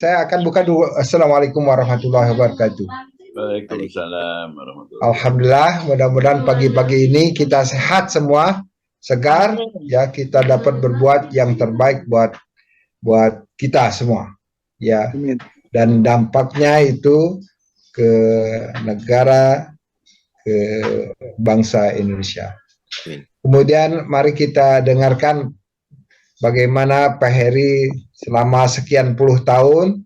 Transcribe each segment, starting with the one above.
Saya akan buka dulu. Assalamualaikum warahmatullahi wabarakatuh. Waalaikumsalam warahmatullahi wabarakatuh. Alhamdulillah, mudah-mudahan pagi-pagi ini kita sehat semua, segar, ya kita dapat berbuat yang terbaik buat kita semua, ya. Dan dampaknya itu ke negara, ke bangsa Indonesia. Kemudian mari kita dengarkan bagaimana Pak Heri selama sekian puluh tahun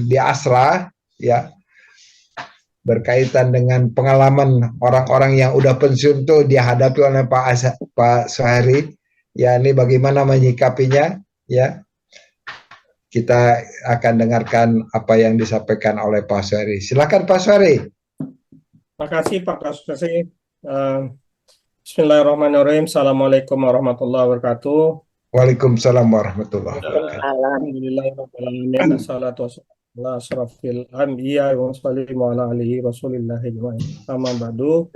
di Asra, ya, berkaitan dengan pengalaman orang-orang yang udah pensiun tuh dihadapi oleh Pak Suhari, ya, ini bagaimana menyikapinya, ya. Kita akan dengarkan apa yang disampaikan oleh Pak Suhari. Silakan Pak Suhari. Terima kasih Pak Kasih. Bismillahirrahmanirrahim. Assalamualaikum warahmatullahi wabarakatuh. Waalaikumsalam warahmatullahi wabarakatuh. Alhamdulillahirrahmanirrahim. Assalatu wassalamu ala asyrafil anbiya wa sallim ala alihi rasulillahi ajma'in. Amma ba'du.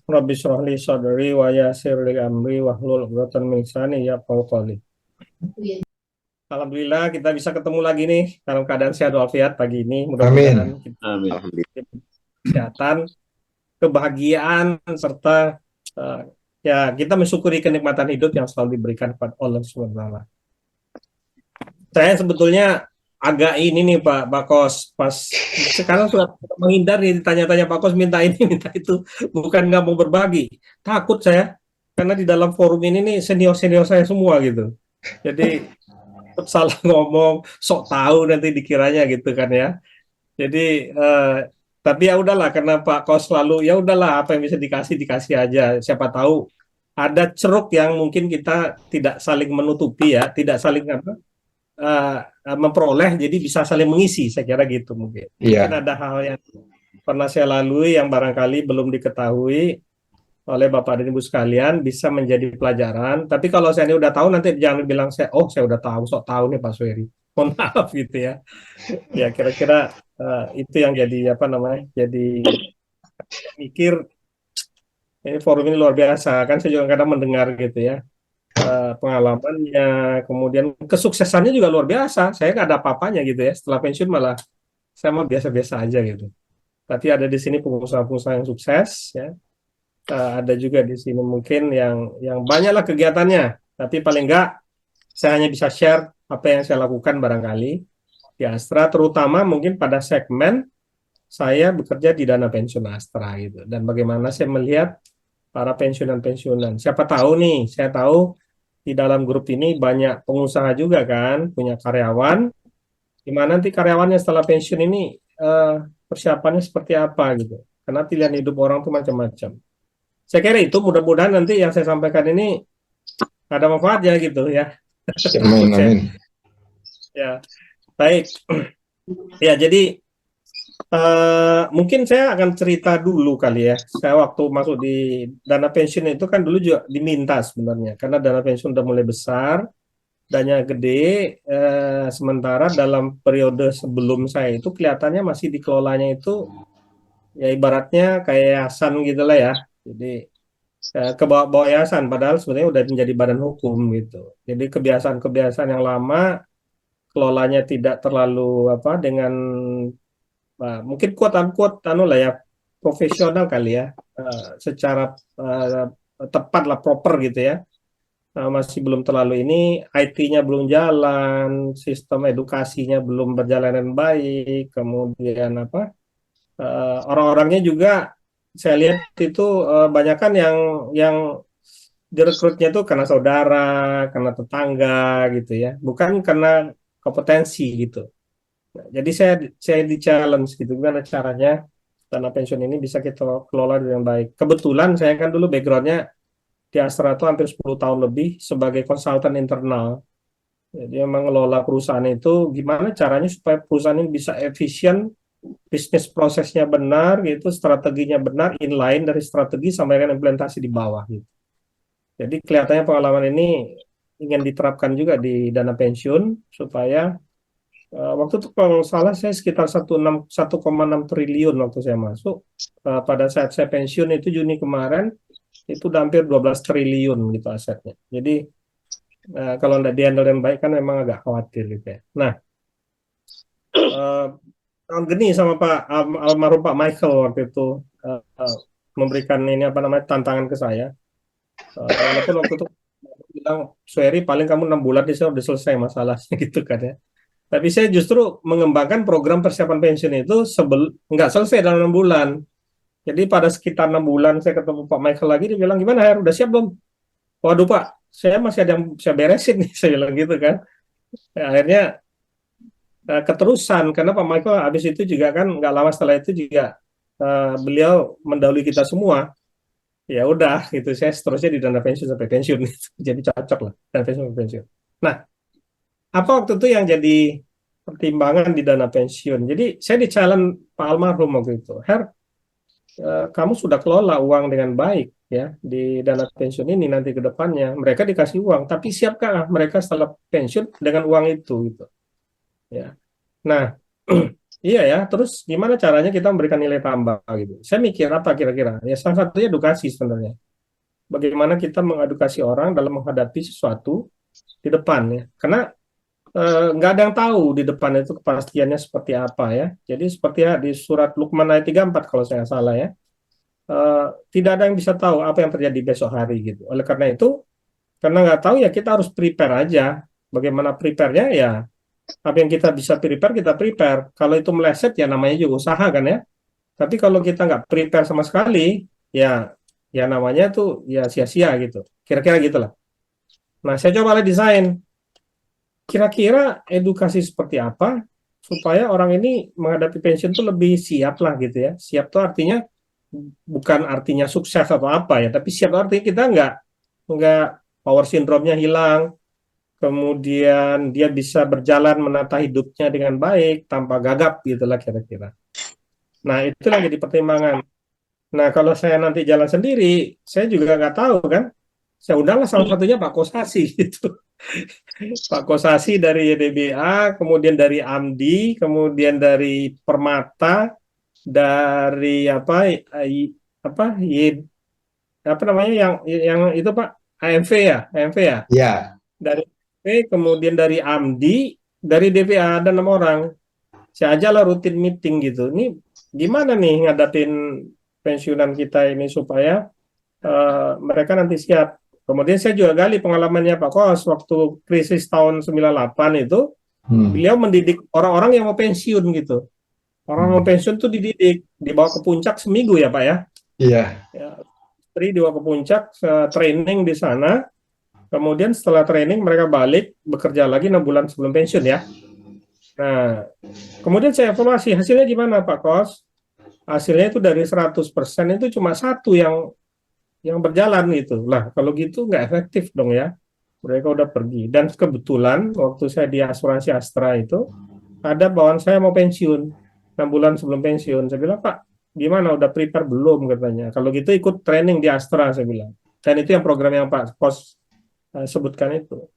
Rabbi shrah li sadri wa yassir li amri wahlul 'uqdatam min lisani yafqahu qawli. Alhamdulillah kita bisa ketemu lagi nih dalam keadaan sehat walafiat pagi ini. Mudah-mudahan kita kesehatan, kebahagiaan, serta ya kita mensyukuri kenikmatan hidup yang selalu diberikan kepada Allah SWT. Saya sebetulnya agak ini nih Pak Kos, pas sekarang sudah menghindar nih ditanya-tanya Pak Kos minta ini minta itu, bukan nggak mau berbagi, takut saya karena di dalam forum ini nih senior-senior saya semua gitu, jadi salah ngomong, sok tahu nanti dikiranya gitu kan ya. Jadi tapi ya udahlah karena Pak Kos selalu ya udahlah apa yang bisa dikasih aja. Siapa tahu ada ceruk yang mungkin kita tidak saling menutupi ya, tidak saling memperoleh, jadi bisa saling mengisi. Saya kira gitu mungkin. Iya. Mungkin ada hal yang pernah saya lalui yang barangkali belum diketahui oleh Bapak dan Ibu sekalian, bisa menjadi pelajaran. Tapi kalau saya ini udah tahu, nanti jangan bilang saya udah tahu, sok tahu nih Pak Suheri. Mohon maaf gitu ya. Ya kira-kira itu yang jadi apa namanya? Jadi mikir ini forum ini luar biasa kan, saya juga kadang mendengar gitu ya pengalamannya, kemudian kesuksesannya juga luar biasa. Saya nggak ada apa-apanya gitu ya. Setelah pensiun malah saya mah biasa-biasa aja gitu. Tapi ada di sini pengusaha-pengusaha yang sukses ya. Ada juga di sini mungkin yang banyaklah kegiatannya, tapi paling enggak saya hanya bisa share apa yang saya lakukan barangkali di Astra, terutama mungkin pada segmen saya bekerja di dana pensiun Astra gitu, dan bagaimana saya melihat para pensiunan. Siapa tahu nih, saya tahu di dalam grup ini banyak pengusaha juga kan, punya karyawan, di mana nanti karyawannya setelah pensiun ini persiapannya seperti apa gitu, karena pilihan hidup orang tuh macam-macam. Saya kira itu mudah-mudahan nanti yang saya sampaikan ini ada manfaatnya gitu ya. Amin. Ya, baik. Ya, jadi mungkin saya akan cerita dulu kali ya. Saya waktu masuk di dana pensiun itu kan dulu juga diminta sebenarnya, karena dana pensiun udah mulai besar, dananya gede, sementara dalam periode sebelum saya itu kelihatannya masih dikelolanya itu ya ibaratnya kayak yayasan gitulah ya. Jadi ke bawah yayasan, padahal sebenarnya udah menjadi badan hukum gitu. Jadi kebiasaan-kebiasaan yang lama, kelolanya tidak terlalu dengan mungkin quote-unquote lah ya, profesional kali ya, secara tepat lah, proper gitu ya. Masih belum terlalu ini, IT-nya belum jalan, sistem edukasinya belum berjalan dengan baik, kemudian orang-orangnya juga saya lihat itu banyak kan yang direkrutnya itu karena saudara, karena tetangga gitu ya, bukan karena kompetensi gitu. Nah, jadi saya di challenge gitu, gimana caranya dana pensiun ini bisa kita kelola dengan baik. Kebetulan saya kan dulu backgroundnya di Astra itu hampir 10 tahun lebih sebagai konsultan internal. Jadi memang ngelola perusahaan itu gimana caranya supaya perusahaan ini bisa efisien, bisnis prosesnya benar gitu, strateginya benar, inline dari strategi sampai dengan implementasi di bawah gitu. Jadi kelihatannya pengalaman ini ingin diterapkan juga di dana pensiun supaya waktu itu kalau salah saya sekitar 1,6 triliun waktu saya masuk. Pada saat saya pensiun itu Juni kemarin itu udah hampir 12 triliun gitu asetnya. Jadi Kalau tidak dihandle dengan baik kan memang agak khawatir gitu ya. Nah, eh, tahun gini sama Pak almarhum Pak Michael waktu itu memberikan ini apa namanya tantangan ke saya. Walaupun waktu itu bilang, Sueri paling kamu 6 bulan ini udah selesai masalahnya gitu kan ya. Tapi saya justru mengembangkan program persiapan pensiun itu nggak selesai dalam 6 bulan. Jadi pada sekitar 6 bulan saya ketemu Pak Michael lagi, dia bilang gimana Her, udah siap belum? Waduh Pak, saya masih ada yang saya beresin nih, saya bilang gitu kan. Ya, akhirnya keterusan karena Pak Michael habis itu juga kan nggak lama setelah itu juga beliau mendahului kita semua. Ya udah gitu, saya seterusnya di dana pensiun sampai pensiun. Jadi cocok lah dana pensiun sampai pensiun. Nah, apa waktu itu yang jadi pertimbangan di dana pensiun? Jadi saya di challenge Pak almarhum waktu itu, Her, kamu sudah kelola uang dengan baik ya di dana pensiun ini nanti ke depannya. Mereka dikasih uang, tapi siapkah mereka setelah pensiun dengan uang itu gitu. Ya. Nah, iya ya, terus gimana caranya kita memberikan nilai tambah gitu. Saya mikir apa kira-kira? Ya salah satunya edukasi sebenarnya. Bagaimana kita mengedukasi orang dalam menghadapi sesuatu di depan ya. Karena nggak ada yang tahu di depan itu kepastiannya seperti apa ya. Jadi seperti ya di surat Luqman ayat 34 kalau saya nggak salah ya. Tidak ada yang bisa tahu apa yang terjadi besok hari gitu. Oleh karena itu, karena nggak tahu ya kita harus prepare aja. Bagaimana prepare-nya ya, apa yang kita bisa prepare, kita prepare. Kalau itu meleset ya namanya juga usaha kan ya. Tapi kalau kita nggak prepare sama sekali, ya namanya tuh ya sia-sia gitu. Kira-kira gitulah. Nah, saya coba desain. Kira-kira edukasi seperti apa supaya orang ini menghadapi pensiun tuh lebih siap lah gitu ya. Siap tuh artinya bukan artinya sukses atau apa ya, tapi siap artinya kita nggak power syndrome-nya hilang, kemudian dia bisa berjalan menata hidupnya dengan baik tanpa gagap gitulah kira-kira. Nah, itulah jadi pertimbangan. Nah, kalau saya nanti jalan sendiri, saya juga nggak tahu kan. Saya undanglah salah satunya Pak Kosasi gitu. Pak Kosasi dari YDBA, kemudian dari AMDI, kemudian dari Permata, dari apa apa namanya yang itu Pak, AMV ya, Ya, dari AMV, kemudian dari AMDI, dari DPA ada 6 orang. Saya ajalah rutin meeting gitu. Ini gimana nih ngadapin pensiunan kita ini supaya mereka nanti siap. Kemudian saya juga gali pengalamannya Pak Kos waktu krisis tahun 98 itu, beliau mendidik orang-orang yang mau pensiun gitu. Orang mau pensiun tuh dididik, dibawa ke puncak seminggu ya Pak ya. iya. Ya, istri dibawa ke puncak, training di sana. Kemudian setelah training mereka balik bekerja lagi 6 bulan sebelum pensiun ya. Nah, kemudian saya evaluasi hasilnya gimana Pak Kos? Hasilnya itu dari 100% itu cuma satu yang berjalan gitu. Lah, kalau gitu nggak efektif dong ya. Mereka udah pergi. Dan kebetulan waktu saya di asuransi Astra itu, ada bawahan saya mau pensiun. 6 bulan sebelum pensiun. Saya bilang, Pak, gimana? Udah prepare belum? Katanya. Kalau gitu ikut training di Astra, saya bilang. Dan itu yang program yang Pak Kos sebutkan itu.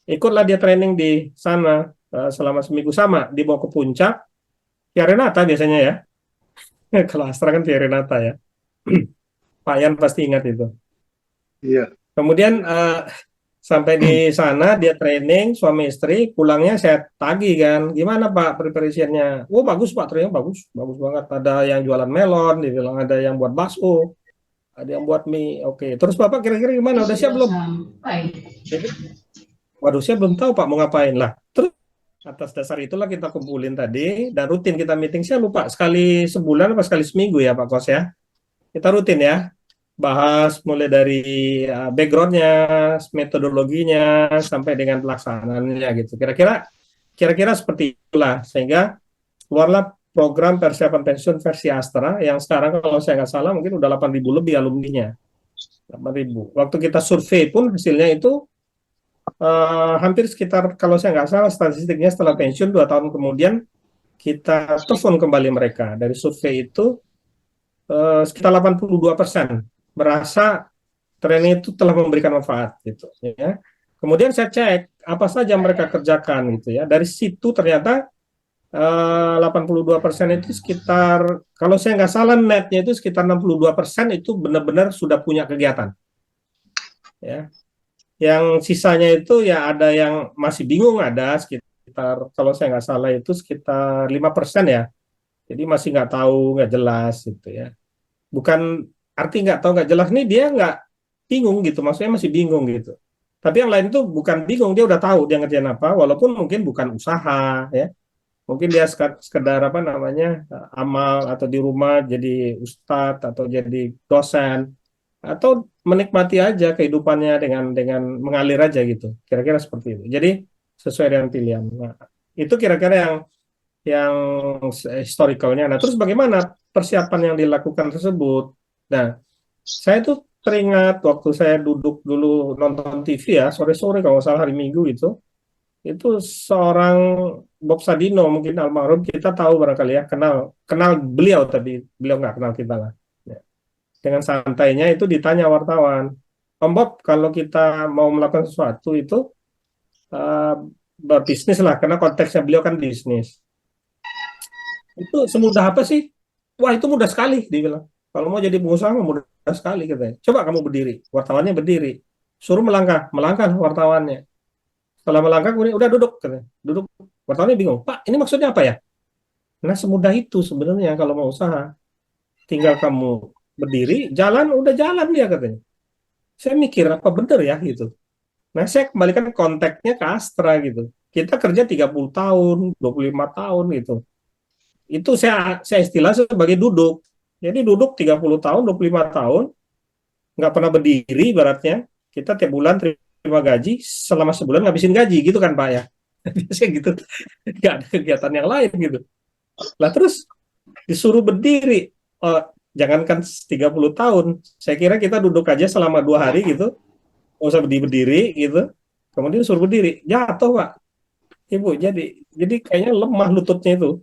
Ikutlah dia training di sana selama seminggu. Sama, dibawa ke puncak. Via Renata biasanya ya. Kalau Astra kan via Renata ya. Pak Yan pasti ingat itu. Iya. Kemudian sampai di sana dia training suami istri, pulangnya saya tagih kan, gimana Pak preparasinya? Oh bagus Pak, training bagus, bagus banget. Ada yang jualan melon, dia bilang ada yang buat bakso, ada yang buat mie. Oke, terus Bapak kira-kira gimana? Udah siap belum? Jadi, waduh saya belum tahu Pak mau ngapain lah. Terus atas dasar itulah kita kumpulin tadi dan rutin kita meeting. Saya lupa sekali sebulan apa sekali seminggu ya Pak Kos ya. Kita rutin ya. Bahas mulai dari background-nya, metodologinya, sampai dengan pelaksanaannya gitu. Kira-kira seperti itulah, sehingga keluarlah program persiapan pensiun versi Astra, yang sekarang kalau saya nggak salah mungkin udah 8.000 lebih alumninya. 8.000. Waktu kita survei pun hasilnya itu hampir sekitar, kalau saya nggak salah statistiknya setelah pensiun 2 tahun kemudian, kita telepon kembali mereka. Dari survei itu, sekitar 82% merasa training itu telah memberikan manfaat gitu ya. Kemudian saya cek apa saja mereka kerjakan gitu ya. Dari situ ternyata 82% itu sekitar, kalau saya nggak salah netnya itu sekitar 62% itu benar-benar sudah punya kegiatan. Ya. Yang sisanya itu ya ada yang masih bingung, ada sekitar, kalau saya nggak salah itu sekitar 5% ya. Jadi masih nggak tahu, nggak jelas gitu ya. Bukan arti nggak tahu nggak jelas nih, dia nggak bingung gitu, maksudnya masih bingung gitu. Tapi yang lain itu bukan bingung, dia udah tahu dia ngerjain apa, walaupun mungkin bukan usaha ya. Mungkin dia sekedar apa namanya amal, atau di rumah jadi ustadz atau jadi dosen, atau menikmati aja kehidupannya dengan mengalir aja gitu. Kira-kira seperti itu. Jadi sesuai dengan pilihan. Nah, itu kira-kira yang historicalnya. Nah, terus bagaimana persiapan yang dilakukan tersebut? Nah, saya tuh teringat waktu saya duduk dulu nonton TV ya, sore-sore kalau nggak salah hari Minggu itu seorang Bob Sadino, mungkin almarhum, kita tahu barangkali ya, kenal kenal beliau, tapi beliau nggak kenal kita lah. Ya. Dengan santainya itu ditanya wartawan, Om Bob, kalau kita mau melakukan sesuatu itu eh, berbisnis lah, karena konteksnya beliau kan bisnis. Itu semudah apa sih? Wah, itu mudah sekali, dia bilang. Kalau mau jadi pengusaha mah mudah sekali katanya. Coba kamu berdiri, wartawannya berdiri. Suruh melangkah, melangkah wartawannya. Setelah melangkah kemudian udah duduk katanya. Duduk. Wartawannya bingung, "Pak, ini maksudnya apa ya?" Nah, semudah itu sebenarnya kalau mau usaha. Tinggal kamu berdiri, jalan udah jalan dia katanya. Saya mikir apa bener ya gitu. Nah, saya kembalikan konteksnya ke Astra gitu. Kita kerja 30 tahun, 25 tahun gitu. Itu saya istilah sebagai duduk. Jadi duduk 30 tahun, 25 tahun, nggak pernah berdiri ibaratnya. Kita tiap bulan terima gaji, selama sebulan ngabisin gaji gitu kan Pak ya. Biasanya gitu. Nggak ada kegiatan yang lain gitu. Lah terus disuruh berdiri. Oh, jangankan 30 tahun. Saya kira kita duduk aja selama 2 hari gitu. Nggak usah berdiri gitu. Kemudian suruh berdiri. Jatuh Pak. Ibu, jadi kayaknya lemah lututnya itu.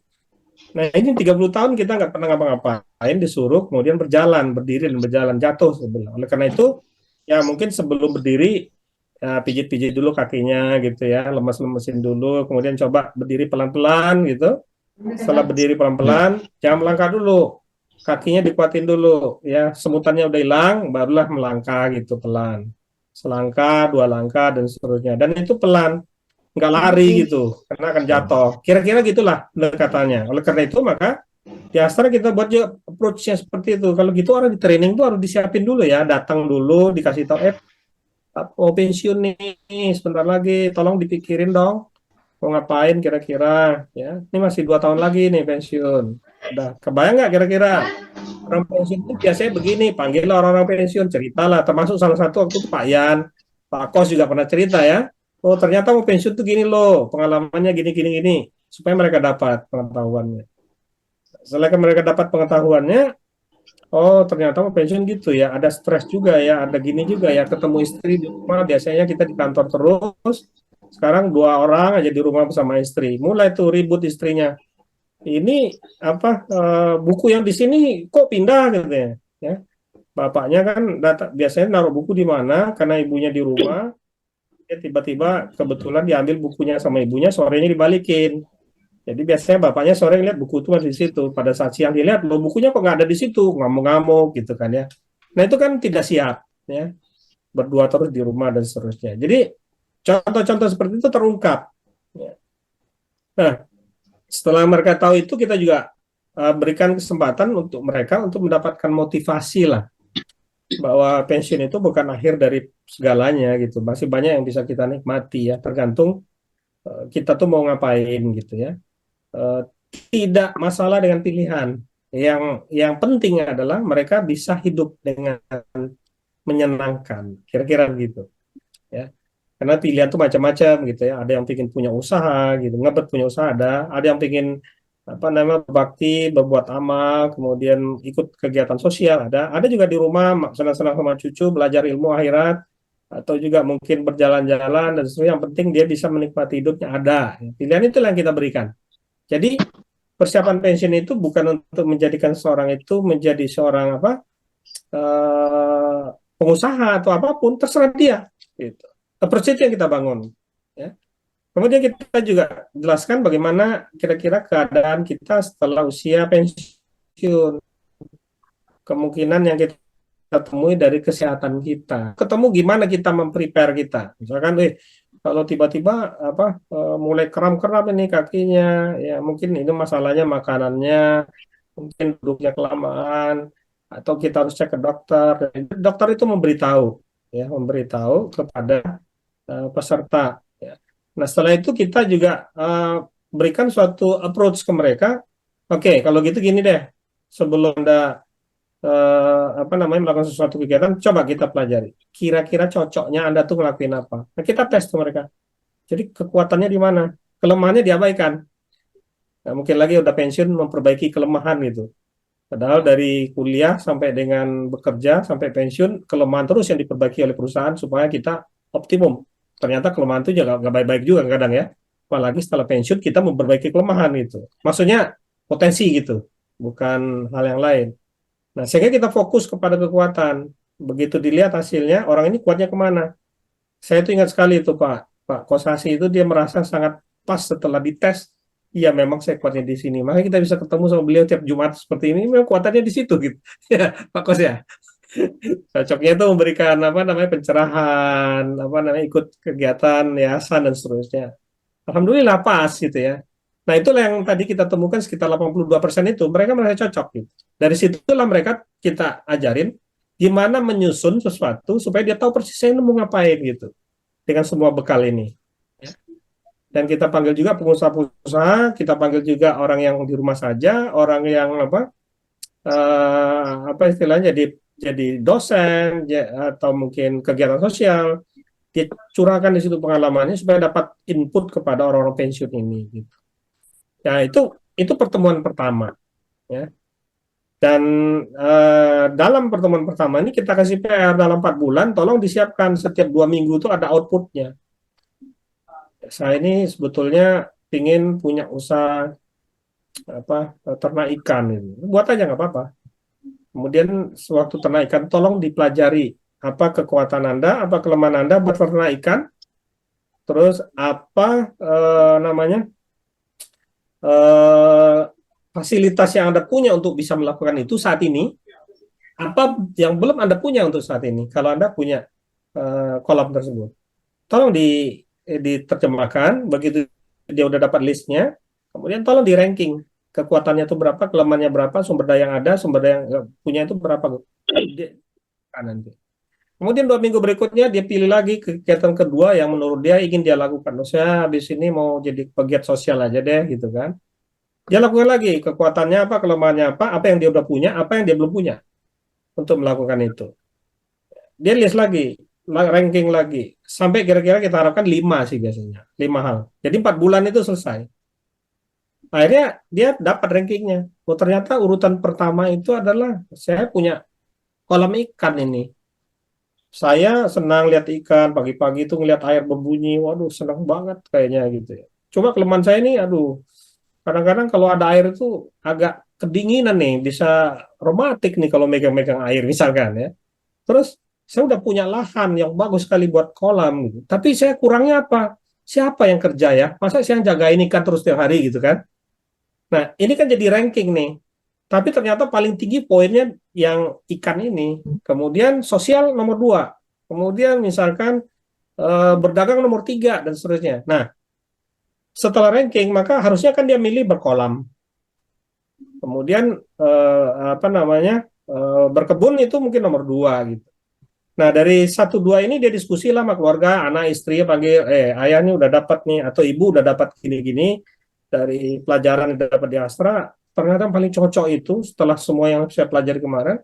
Nah, ini 30 tahun kita nggak pernah ngapa-ngapain, disuruh kemudian berjalan, berdiri dan berjalan, jatuh sebenarnya. Oleh karena itu, ya mungkin sebelum berdiri, ya, pijit-pijit dulu kakinya gitu ya, lemas-lemesin dulu, kemudian coba berdiri pelan-pelan gitu. Setelah berdiri pelan-pelan, jangan melangkah dulu. Kakinya dikuatin dulu, ya semutannya udah hilang, barulah melangkah gitu pelan. Selangkah, 2 langkah, dan seterusnya. Dan itu pelan, nggak lari gitu, karena akan jatuh. Kira-kira gitulah pendekatannya. Oleh karena itu, maka di Astra kita buat juga approach-nya seperti itu. Kalau gitu orang di training tuh harus disiapin dulu ya, datang dulu, dikasih tahu, mau pensiun nih, sebentar lagi, tolong dipikirin dong, mau ngapain kira-kira, ya. Ini masih 2 tahun lagi nih pensiun. Udah, kebayang nggak kira-kira? Orang pensiun itu biasanya begini, panggil orang-orang pensiun, ceritalah, termasuk salah satu waktu itu Pak Yan, Pak Kos juga pernah cerita ya. Oh ternyata mau pensiun tuh gini loh, pengalamannya gini, supaya mereka dapat pengetahuannya. Setelah mereka dapat pengetahuannya, oh ternyata mau pensiun gitu ya, ada stres juga ya, ada gini juga ya, ketemu istri di rumah, biasanya kita di kantor terus, sekarang 2 orang aja di rumah bersama istri, mulai tuh ribut istrinya. Ini apa buku yang di sini kok pindah gitu ya. Bapaknya kan biasanya naruh buku di mana karena ibunya di rumah, dia tiba-tiba kebetulan diambil bukunya sama ibunya, sorenya dibalikin. Jadi biasanya bapaknya sore lihat buku itu masih di situ. Pada saat siang dilihat, loh bukunya kok nggak ada di situ, ngamuk-ngamuk gitu kan ya. Nah itu kan tidak siap ya, berdua terus di rumah dan seterusnya. Jadi contoh-contoh seperti itu terungkap. Ya. Nah setelah mereka tahu itu, kita juga berikan kesempatan untuk mereka untuk mendapatkan motivasi lah, bahwa pensiun itu bukan akhir dari segalanya gitu, masih banyak yang bisa kita nikmati ya, tergantung kita tuh mau ngapain gitu ya. Eh, Tidak masalah dengan pilihan, yang penting adalah mereka bisa hidup dengan menyenangkan, kira-kira gitu ya. Karena pilihan tuh macam-macam gitu ya. Ada yang ingin punya usaha gitu, ngebet punya usaha, ada yang ingin apa namanya berbakti, berbuat amal, kemudian ikut kegiatan sosial, ada juga di rumah senang-senang sama cucu, belajar ilmu akhirat, atau juga mungkin berjalan-jalan dan seterusnya. Yang penting dia bisa menikmati hidupnya, ada. Pilihan itu yang kita berikan. Jadi persiapan pensiun itu bukan untuk menjadikan seorang itu menjadi seorang apa eh, pengusaha atau apapun, terserah dia. Gitu. Approach itu yang kita bangun. Ya. Kemudian kita juga jelaskan bagaimana kira-kira keadaan kita setelah usia pensiun. Kemungkinan yang kita temui dari kesehatan kita. Ketemu gimana kita memprepare kita. Misalkan, kalau tiba-tiba mulai kram-kram ini kakinya, ya mungkin ini masalahnya makanannya, mungkin duduknya kelamaan, atau kita harus cek ke dokter. Dokter itu memberitahu kepada peserta. Ya. Nah, setelah itu kita juga berikan suatu approach ke mereka. Oke, kalau gitu gini deh, sebelum Anda melakukan sesuatu kegiatan, coba kita pelajari. Kira-kira cocoknya Anda tuh ngelakuin apa? Nah, kita tes ke mereka. Jadi kekuatannya di mana? Kelemahannya diabaikan. Nah, mungkin lagi udah pensiun memperbaiki kelemahan gitu. Padahal dari kuliah sampai dengan bekerja sampai pensiun, kelemahan terus yang diperbaiki oleh perusahaan supaya kita optimum. Ternyata kelemahan itu juga nggak baik-baik juga kadang ya. Apalagi setelah pensiun kita memperbaiki kelemahan itu. Maksudnya potensi gitu, bukan hal yang lain. Nah, sehingga kita fokus kepada kekuatan. Begitu dilihat hasilnya, orang ini kuatnya kemana? Saya tuh ingat sekali itu Pak Kosasi itu dia merasa sangat pas setelah dites. Iya, memang saya kuatnya di sini. Makanya kita bisa ketemu sama beliau tiap Jumat seperti ini. Memang kuatannya di situ gitu. Ya, Pak Kos ya. Cocoknya itu memberikan pencerahan, ikut kegiatan yayasan dan seterusnya. Alhamdulillah pas gitu ya. Nah, itulah yang tadi kita temukan sekitar 82% itu mereka merasa cocok gitu. Dari situlah mereka kita ajarin gimana menyusun sesuatu supaya dia tahu persis saya mau ngapain gitu dengan semua bekal ini. Ya. Dan kita panggil juga pengusaha-pengusaha, kita panggil juga orang yang di rumah saja, orang yang istilahnya jadi dosen atau mungkin kegiatan sosial, dia curahkan di situ pengalamannya supaya dapat input kepada orang-orang pensiun ini gitu. Ya, itu pertemuan pertama ya. Dan dalam pertemuan pertama ini kita kasih PR dalam 4 bulan, tolong disiapkan setiap 2 minggu itu ada outputnya. Saya ini sebetulnya ingin punya usaha ternak ikan ini. Buat aja nggak apa-apa. Kemudian sewaktu ternak ikan, tolong dipelajari apa kekuatan Anda, apa kelemahan Anda buat ternak ikan, terus apa fasilitas yang Anda punya untuk bisa melakukan itu saat ini, apa yang belum Anda punya untuk saat ini, kalau Anda punya kolam tersebut. Tolong diterjemahkan, begitu dia udah dapat listnya, kemudian tolong di ranking, kekuatannya itu berapa, kelemahannya berapa, sumber daya yang ada, sumber daya yang punya itu berapa. Nanti. Kemudian 2 minggu berikutnya dia pilih lagi kegiatan kedua yang menurut dia ingin dia lakukan. Saya habis ini mau jadi pegiat sosial aja deh gitu kan. Dia lakukan lagi kekuatannya apa, kelemahannya apa yang dia udah punya, apa yang dia belum punya untuk melakukan itu. Dia list lagi, ranking lagi, sampai kira-kira kita harapkan 5 sih biasanya, 5 hal. Jadi 4 bulan itu selesai. Akhirnya dia dapat rankingnya. Oh, ternyata urutan pertama itu adalah saya punya kolam ikan ini. Saya senang lihat ikan, pagi-pagi itu ngelihat air berbunyi, waduh senang banget kayaknya gitu ya. Cuma kelemahan saya ini, aduh, kadang-kadang kalau ada air itu agak kedinginan nih, bisa rematik nih kalau megang-megang air misalkan ya. Terus saya udah punya lahan yang bagus sekali buat kolam gitu. Tapi saya kurangnya apa? Siapa yang kerja ya? Masa saya jagain ikan terus tiap hari gitu kan? Nah, ini kan jadi ranking nih. Tapi ternyata paling tinggi poinnya yang ikan ini. Kemudian sosial nomor 2. Kemudian misalkan berdagang nomor 3 dan seterusnya. Nah, setelah ranking maka harusnya kan dia milih berkolam. Kemudian berkebun itu mungkin nomor 2 gitu. Nah, dari 1-2 ini dia diskusi lah sama keluarga, anak istri panggil, ayah ini udah dapat nih, atau ibu udah dapat gini-gini dari pelajaran yang dapat di Astra. Ternyata yang paling cocok itu setelah semua yang saya pelajari kemarin,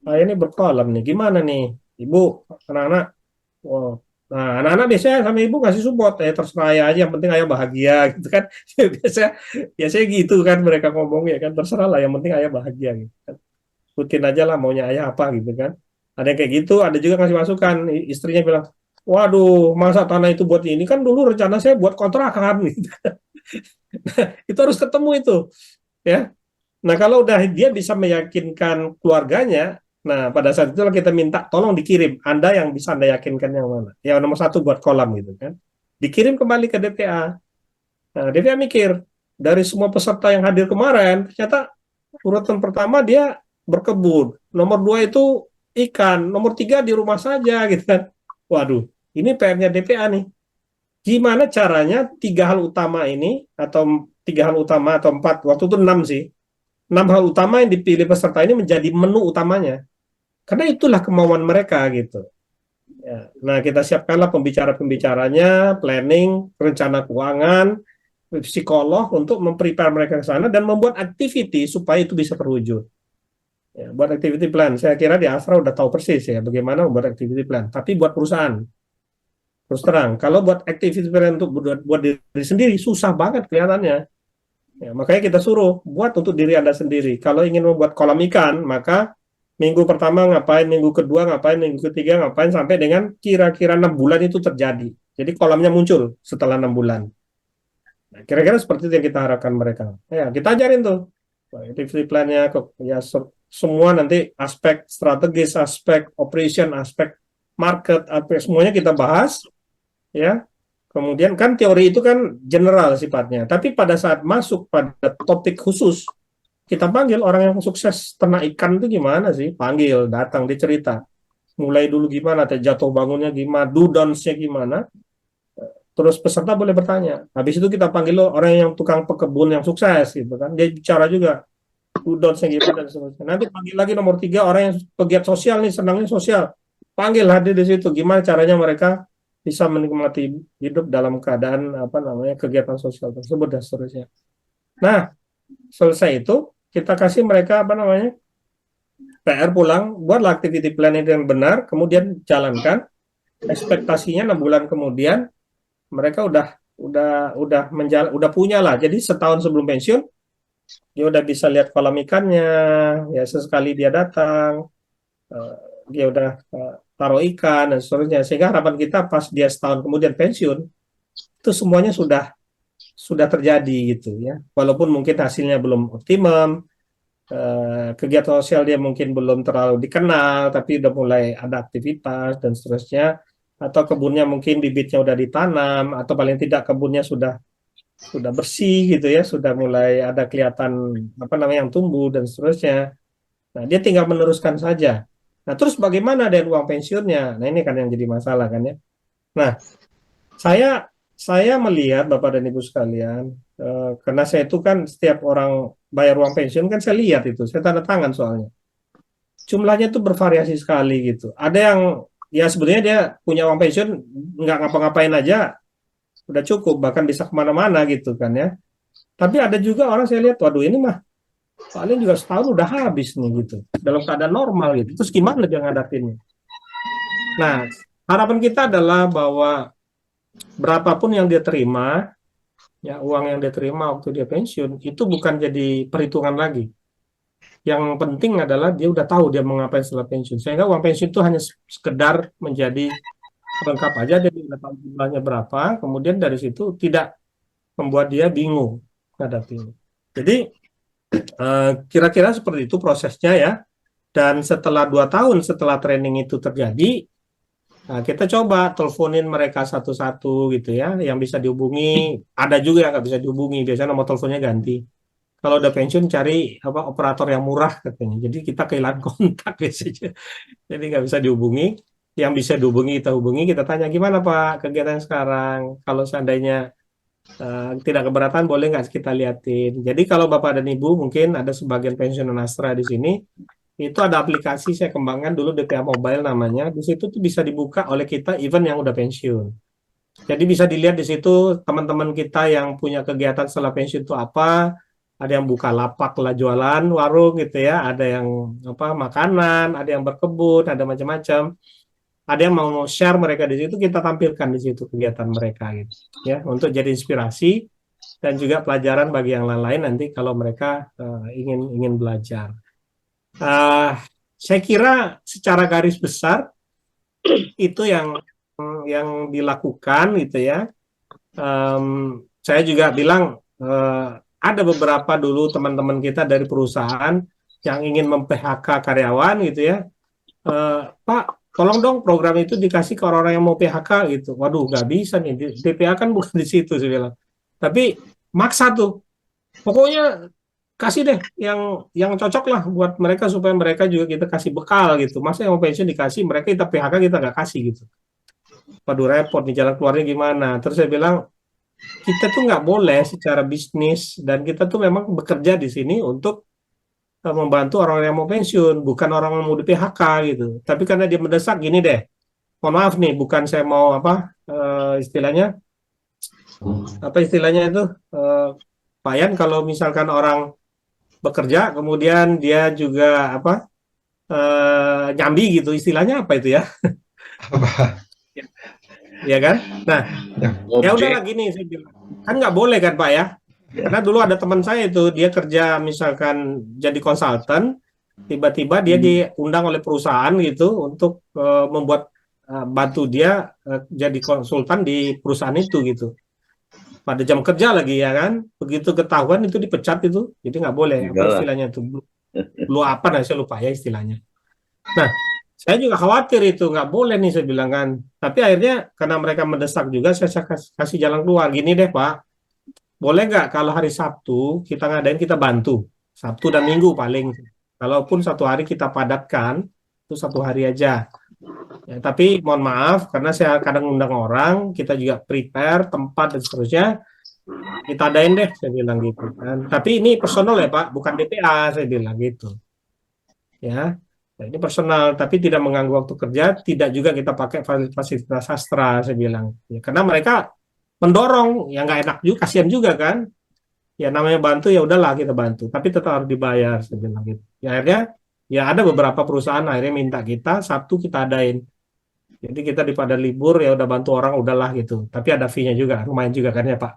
ayah ini berkolam nih, gimana nih, ibu, anak-anak. Oh. Nah, anak-anak biasanya sama ibu kasih support, terserah ayah aja, yang penting ayah bahagia gitu kan. biasanya gitu kan mereka ngomong ya kan, terserah lah, yang penting ayah bahagia gitu kan. Ikutin aja lah maunya ayah apa gitu kan. Ada yang kayak gitu, ada juga ngasih masukan, istrinya bilang, waduh, masa tanah itu buat ini, kan dulu rencana saya buat kontrakan gitu. Itu harus ketemu itu ya. Nah, kalau udah dia bisa meyakinkan keluarganya, nah pada saat itulah kita minta tolong dikirim, Anda yang bisa Anda yakinkan yang mana. Yang nomor 1 buat kolam gitu kan. Dikirim kembali ke DPA. Nah, DPA mikir, dari semua peserta yang hadir kemarin, ternyata urutan pertama dia berkebun. Nomor 2 itu ikan, nomor 3 di rumah saja gitu kan. Waduh, ini PR-nya DPA nih. Gimana caranya 3 hal utama ini, atau 3 hal utama atau 4, waktu itu 6 sih, 6 hal utama yang dipilih peserta ini menjadi menu utamanya. Karena itulah kemauan mereka gitu. Ya. Nah, kita siapkanlah pembicara-pembicaranya, planning, rencana keuangan, psikolog untuk memprepare mereka ke sana dan membuat activity supaya itu bisa terwujud. Ya, buat activity plan. Saya kira di Astra udah tahu persis ya bagaimana membuat activity plan. Tapi buat perusahaan, terus terang, kalau buat activity plan untuk buat diri sendiri susah banget kelihatannya. Ya, makanya kita suruh buat untuk diri Anda sendiri. Kalau ingin membuat kolam ikan, maka minggu pertama ngapain, minggu kedua ngapain, minggu ketiga ngapain, sampai dengan kira-kira 6 bulan itu terjadi. Jadi kolamnya muncul setelah 6 bulan. Nah, kira-kira seperti itu yang kita harapkan mereka. Ya, kita ajarin tuh activity plan-nya, ya semua nanti aspek strategis, aspek operation, aspek market, aspek semuanya kita bahas, ya. Kemudian kan teori itu kan general sifatnya, tapi pada saat masuk pada topik khusus, kita panggil orang yang sukses ternak ikan itu gimana sih? Panggil, datang, dicerita. Mulai dulu gimana, jatuh bangunnya gimana, do don'ts-nya gimana. Terus peserta boleh bertanya. Habis itu kita panggil lo orang yang tukang pekebun yang sukses gitu kan. Dia bicara juga do don'ts-nya gimana dan seterusnya. Nanti panggil lagi nomor 3 orang yang pegiat sosial nih, senangnya sosial. Panggil, hadir di situ. Gimana caranya mereka bisa menikmati hidup dalam keadaan kegiatan sosial tersebut dan seterusnya. Nah, selesai itu kita kasih mereka PR pulang, buatlah activity plan itu yang benar, kemudian jalankan. Ekspektasinya 6 bulan kemudian mereka udah punya lah. Jadi setahun sebelum pensiun dia udah bisa lihat kolam ikannya, ya sesekali dia datang, dia udah taruh ikan dan seterusnya, sehingga harapan kita pas dia setahun kemudian pensiun itu semuanya sudah terjadi gitu ya, walaupun mungkin hasilnya belum optimum, kegiatan sosial dia mungkin belum terlalu dikenal, tapi udah mulai ada aktivitas dan seterusnya, atau kebunnya mungkin bibitnya udah ditanam, atau paling tidak kebunnya sudah bersih gitu ya, sudah mulai ada kelihatan yang tumbuh dan seterusnya. Nah, dia tinggal meneruskan saja. Nah, terus bagaimana dengan uang pensiunnya? Nah, ini kan yang jadi masalah kan ya. Nah, saya melihat Bapak dan Ibu sekalian, karena saya itu kan setiap orang bayar uang pensiun kan saya lihat itu, saya tanda tangan soalnya. Jumlahnya itu bervariasi sekali gitu. Ada yang ya sebetulnya dia punya uang pensiun nggak ngapa-ngapain aja, udah cukup, bahkan bisa kemana-mana gitu kan ya. Tapi ada juga orang saya lihat, waduh ini mah paling juga setahun udah habis nih gitu, dalam keadaan normal gitu. Terus gimana dia ngadapinnya? Nah, harapan kita adalah bahwa berapapun yang dia terima, ya uang yang dia terima waktu dia pensiun, itu bukan jadi perhitungan lagi. Yang penting adalah dia udah tahu dia mau ngapain setelah pensiun. Sehingga uang pensiun itu hanya sekedar menjadi lengkap aja, dia udah tahu jumlahnya berapa, kemudian dari situ tidak membuat dia bingung ngadapinnya. Jadi kira-kira seperti itu prosesnya ya. Dan setelah 2 tahun setelah training itu terjadi, nah, kita coba teleponin mereka satu-satu gitu ya, yang bisa dihubungi. Ada juga yang nggak bisa dihubungi, biasanya nomor teleponnya ganti. Kalau udah pensiun cari operator yang murah katanya. Jadi kita kehilangan kontak biasanya. Jadi nggak bisa dihubungi. Yang bisa dihubungi kita hubungi, kita tanya gimana Pak kegiatan sekarang. Kalau seandainya tidak keberatan, boleh nggak kita liatin. Jadi kalau Bapak dan Ibu mungkin ada sebagian pensiunan Astra di sini, itu ada aplikasi saya kembangkan dulu DPA Mobile namanya. Di situ tuh bisa dibuka oleh kita even yang udah pensiun. Jadi bisa dilihat di situ teman-teman kita yang punya kegiatan setelah pensiun itu apa. Ada yang buka lapak lah, jualan warung gitu ya. Ada yang makanan, ada yang berkebun, ada macam-macam. Ada yang mau share mereka di situ, kita tampilkan di situ kegiatan mereka gitu ya, untuk jadi inspirasi dan juga pelajaran bagi yang lain nanti kalau mereka ingin belajar. Saya kira secara garis besar itu yang dilakukan gitu ya. Saya juga bilang ada beberapa dulu teman-teman kita dari perusahaan yang ingin mem-PHK karyawan gitu ya. Pak, tolong dong program itu dikasih ke orang-orang yang mau PHK gitu. Waduh, nggak bisa nih. DPA kan bukan di situ, saya bilang. Tapi maksa tuh. Pokoknya kasih deh yang cocok lah buat mereka supaya mereka juga kita kasih bekal gitu. Masa yang mau pensiun dikasih mereka kita PHK kita nggak kasih gitu. Waduh repot nih jalan keluarnya gimana. Terus saya bilang kita tuh nggak boleh secara bisnis dan kita tuh memang bekerja di sini untuk membantu orang yang mau pensiun, bukan orang yang mau di PHK gitu. Tapi karena dia mendesak gini deh, mohon maaf nih, bukan saya mau istilahnya apa istilahnya itu Pak Yan kalau misalkan orang bekerja kemudian dia juga nyambi gitu istilahnya apa itu ya? Apa? Ya kan? Nah, ya Objek. udahlah gini saya bilang. Kan nggak boleh kan Pak ya? Karena dulu ada teman saya itu dia kerja misalkan jadi konsultan, tiba-tiba dia diundang oleh perusahaan gitu untuk membuat bantu dia jadi konsultan di perusahaan itu gitu. Pada jam kerja lagi ya kan, begitu ketahuan itu dipecat itu, jadi nggak boleh apa Enggak lah. istilahnya itu, lu apa nah saya lupa ya istilahnya. Nah, saya juga khawatir itu nggak boleh nih saya bilang kan. Tapi akhirnya karena mereka mendesak juga, saya kasih jalan keluar. Gini deh Pak, boleh nggak kalau hari Sabtu kita ngadain kita bantu, Sabtu dan Minggu paling. Kalaupun satu hari kita padatkan, itu satu hari aja. Ya, tapi mohon maaf karena saya kadang undang orang, kita juga prepare tempat dan seterusnya, kita adain deh, saya bilang gitu kan. Tapi ini personal ya Pak, bukan DPA, saya bilang gitu. Ya, nah, ini personal, tapi tidak mengganggu waktu kerja, tidak juga kita pakai fasilitas sastra, saya bilang. Ya, karena mereka mendorong, ya nggak enak juga, kasihan juga kan. Ya namanya bantu ya udahlah kita bantu, tapi tetap harus dibayar, saya bilang gitu. Ya akhirnya, ya ada beberapa perusahaan akhirnya minta kita Sabtu kita adain. Jadi kita daripada libur ya udah bantu orang udahlah gitu. Tapi ada fee-nya juga, lumayan juga kan ya Pak.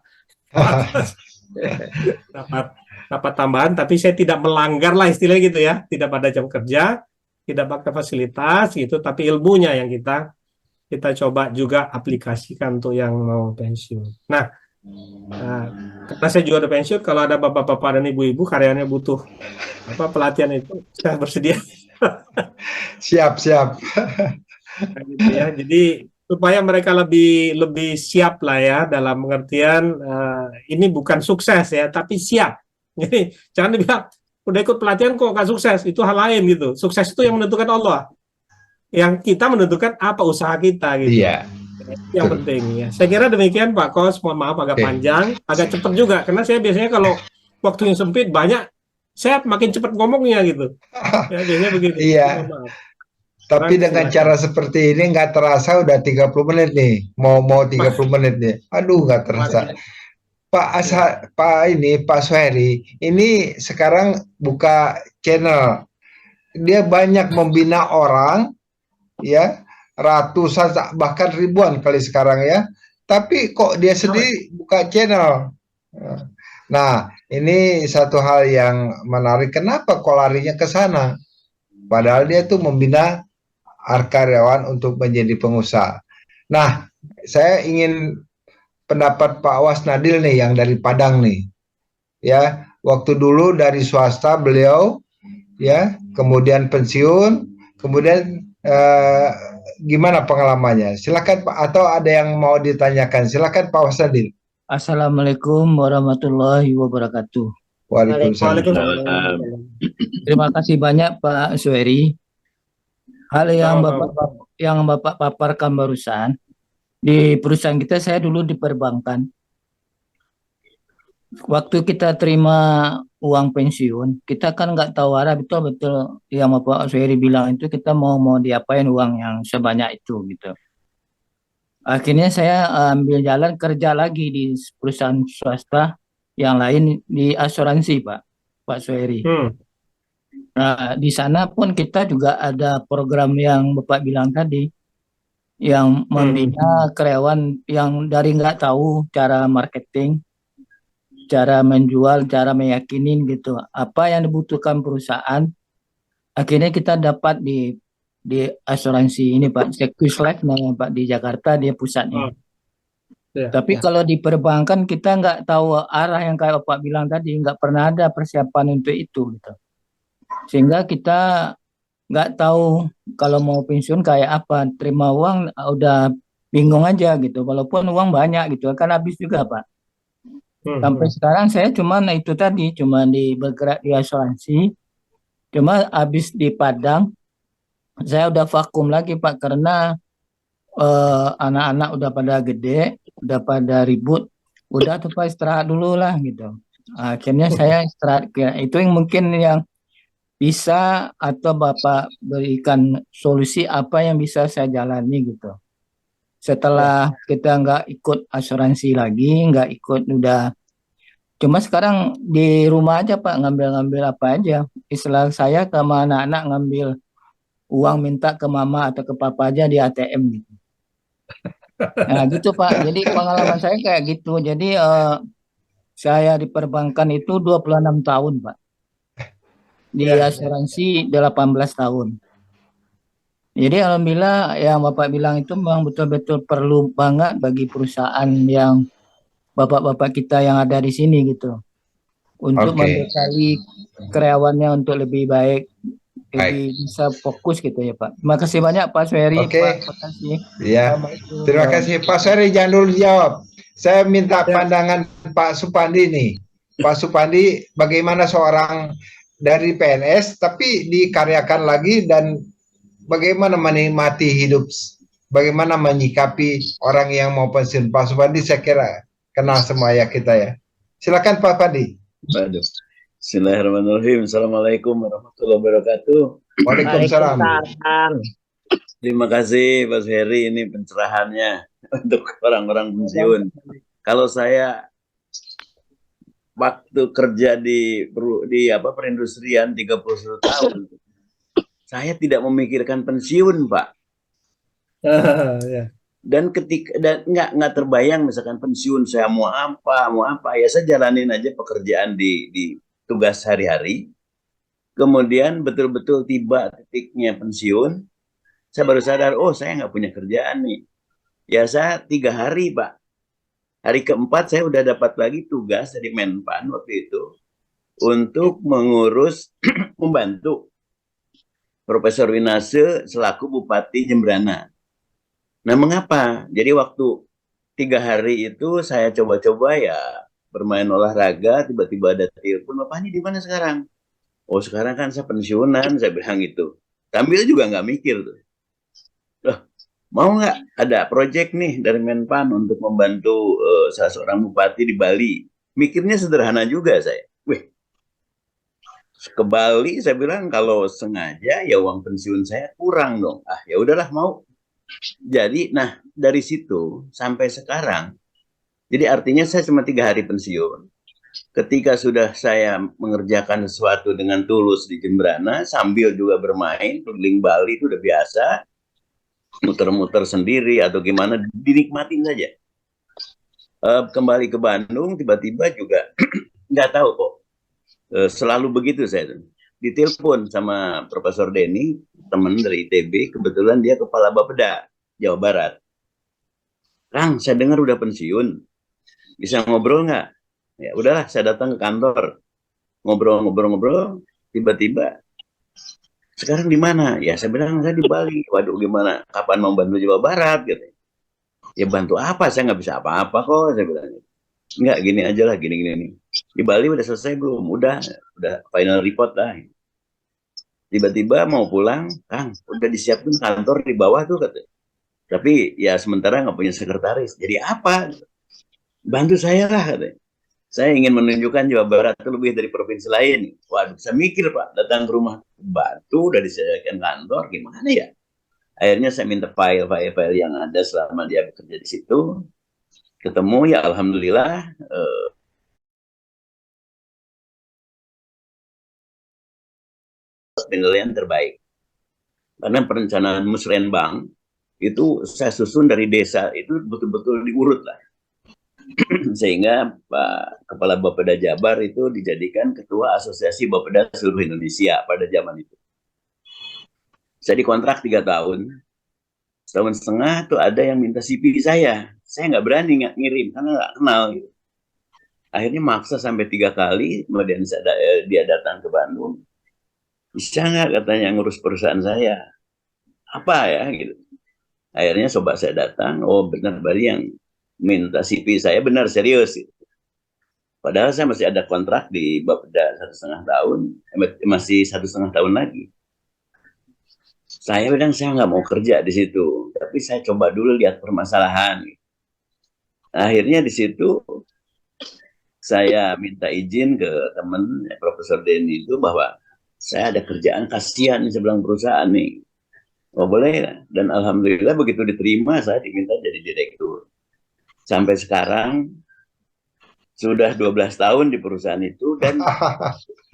dapat dapat tambahan, tapi saya tidak melanggar lah istilahnya gitu ya. Tidak pada jam kerja, tidak pakai fasilitas gitu, tapi ilmunya yang kita coba juga aplikasikan untuk yang mau pensiun. Nah, karena saya juga ada pensiun, kalau ada bapak-bapak dan ibu-ibu karyawannya butuh pelatihan itu, saya bersedia. Siap. Nah, gitu ya. Jadi supaya mereka lebih siap lah ya dalam pengertian ini bukan sukses ya, tapi siap. Jadi jangan dibilang udah ikut pelatihan kok nggak sukses, itu hal lain gitu. Sukses itu yang menentukan Allah, yang kita menentukan apa usaha kita gitu. Iya. Yang penting ya. Saya kira demikian Pak Kos. Mohon maaf agak panjang, agak cepat juga karena saya biasanya kalau waktu yang sempit banyak, saya makin cepat ngomongnya gitu. Ya biasanya begitu. Iya. Mohon maaf. Tapi dengan Silakan. cara seperti ini nggak terasa udah 30 menit nih. Mau 30 menit nih. Aduh, nggak terasa. Pak Suheri, ini sekarang buka channel. Dia banyak membina orang, ya, ratusan bahkan ribuan kali sekarang ya. Tapi kok dia sendiri buka channel. Nah, ini satu hal yang menarik. Kenapa kok larinya ke sana? Padahal dia tuh membina karyawan untuk menjadi pengusaha. Nah, saya ingin pendapat Pak Wasnadil nih yang dari Padang nih. Ya, waktu dulu dari swasta beliau ya, kemudian pensiun, kemudian gimana pengalamannya? Silakan Pak, atau ada yang mau ditanyakan? Silakan Pak Wasnadil. Assalamualaikum warahmatullahi wabarakatuh. Waalaikumsalam. Waalaikumsalam. Terima kasih banyak Pak Suheri. Hal yang Bapak paparkan barusan, di perusahaan kita saya dulu di perbankan. Waktu kita terima uang pensiun, kita kan nggak tahu arah betul-betul yang Bapak Suheri bilang itu kita mau diapain uang yang sebanyak itu gitu. Akhirnya saya ambil jalan kerja lagi di perusahaan swasta yang lain di asuransi Pak Suheri. Nah, di sana pun kita juga ada program yang Bapak bilang tadi, yang membina karyawan yang dari nggak tahu cara marketing, cara menjual, cara meyakinin gitu, apa yang dibutuhkan perusahaan. Akhirnya kita dapat di asuransi ini Pak, Sequis Life namanya Pak, di Jakarta dia pusatnya. Tapi kalau di perbankan kita nggak tahu arah yang kayak Bapak bilang tadi, nggak pernah ada persiapan untuk itu gitu. Sehingga kita nggak tahu kalau mau pensiun kayak apa, terima uang udah bingung aja gitu, walaupun uang banyak gitu kan habis juga Pak. Sampai sekarang saya cuma itu tadi, cuma bergerak di asuransi. Cuma habis di Padang, saya udah vakum lagi Pak karena anak-anak udah pada gede, udah pada ribut, udah tuh Pak istirahat dulu lah gitu. Akhirnya saya istirahat. Itu yang mungkin yang bisa atau Bapak berikan solusi apa yang bisa saya jalani gitu. Setelah kita nggak ikut asuransi lagi, nggak ikut udah. Cuma sekarang di rumah aja Pak ngambil-ngambil apa aja. Istilah saya sama anak-anak ngambil uang minta ke mama atau ke papa aja di ATM gitu. Nah gitu Pak. Jadi pengalaman saya kayak gitu. Jadi saya di perbankan itu 26 tahun Pak. Di asuransi 18 tahun. Jadi alhamdulillah yang Bapak bilang itu memang betul-betul perlu banget bagi perusahaan yang bapak-bapak kita yang ada di sini gitu. Untuk membekali karyawannya untuk lebih baik, lebih bisa fokus gitu ya Pak. Terima kasih banyak Pak Suheri. Pak, terima kasih. Ya, terima kasih Pak Suheri. Jangan dulu jawab. Saya minta pandangan Pak Supandi nih. Pak Supandi, bagaimana seorang dari PNS tapi dikaryakan lagi dan bagaimana menikmati hidup, bagaimana menyikapi orang yang mau pensiun? Pak Supandi saya kira kenal semua ya kita ya. Silakan Pak Pandi. Waduh. Bismillahirrahmanirrahim. Assalamualaikum warahmatullahi wabarakatuh. Waalaikumsalam. Terima kasih Pak Heri, ini pencerahannya untuk orang-orang pensiun. Kalau saya waktu kerja di perindustrian 31 tahun, saya tidak memikirkan pensiun, Pak. Dan nggak terbayang misalkan pensiun saya mau apa ya, saya jalanin aja pekerjaan di tugas hari-hari. Kemudian betul-betul tiba titiknya pensiun, saya baru sadar, oh saya nggak punya kerjaan nih. Ya saya 3 hari Pak. Hari keempat saya udah dapat lagi tugas dari Menpan waktu itu untuk mengurus membantu Profesor Winase selaku Bupati Jembrana. Nah mengapa? Jadi waktu 3 hari itu saya coba-coba ya bermain olahraga, tiba-tiba ada telepon, Bapak ini di mana sekarang? Oh sekarang kan saya pensiunan, saya bilang gitu. Sambil juga nggak mikir tuh. Loh, mau nggak ada proyek nih dari Menpan untuk membantu salah seorang bupati di Bali? Mikirnya sederhana juga saya. Wih, ke Bali saya bilang kalau sengaja ya uang pensiun saya kurang dong. Ah ya udahlah mau. Jadi, nah dari situ sampai sekarang, jadi artinya saya cuma 3 hari pensiun. Ketika sudah saya mengerjakan sesuatu dengan tulus di Jembrana, sambil juga bermain, keliling Bali itu udah biasa, muter-muter sendiri atau gimana, dinikmatin saja. Kembali ke Bandung, tiba-tiba juga nggak tahu kok, selalu begitu saya. Ditelepon sama Profesor Denny, teman dari ITB, kebetulan dia kepala Bapeda Jawa Barat. Kang, saya dengar udah pensiun, bisa ngobrol nggak? Ya udahlah, saya datang ke kantor, ngobrol-ngobrol, tiba-tiba, sekarang di mana? Ya saya bilang saya di Bali. Waduh gimana? Kapan mau bantu Jawa Barat? Gitu. Ya bantu apa? Saya nggak bisa apa-apa kok, saya bilang. Nggak, gini aja lah, gini. Di Bali udah selesai belum? Udah final report lah. Tiba-tiba mau pulang, Kang, udah disiapin kantor di bawah tuh katanya. Tapi ya sementara nggak punya sekretaris. Jadi apa? Bantu saya lah katanya. Saya ingin menunjukkan Jawa Barat itu lebih dari provinsi lain. Waduh, saya mikir Pak, datang ke rumah Batu, udah disediakan kantor, gimana ya? Akhirnya saya minta file-file yang ada selama dia bekerja di situ. Ketemu ya alhamdulillah penilaian terbaik. Karena perencanaan musrenbang itu saya susun dari desa, itu betul-betul diurut lah. Sehingga Pak Kepala Bapeda Jabar itu dijadikan Ketua Asosiasi Bapeda seluruh Indonesia pada zaman itu. Saya dikontrak 3 tahun. Setahun setengah tuh ada yang minta CV saya. Saya nggak berani ngirim karena nggak kenal. Gitu. Akhirnya maksa sampai 3 kali, kemudian dia datang ke Bandung. Bisa nggak katanya ngurus perusahaan saya? Apa ya gitu. Akhirnya coba saya datang, oh benar Bali yang minta CV saya, benar serius. Gitu. Padahal saya masih ada kontrak di Bapeda 1,5 tahun, masih 1,5 tahun lagi. Saya bilang saya nggak mau kerja di situ, tapi saya coba dulu lihat permasalahan. Akhirnya di situ saya minta izin ke teman Profesor Denny itu bahwa saya ada kerjaan, kasihan nih sebelah perusahaan nih. Oh boleh, dan alhamdulillah begitu diterima saya diminta jadi direktur. Sampai sekarang sudah 12 tahun di perusahaan itu, dan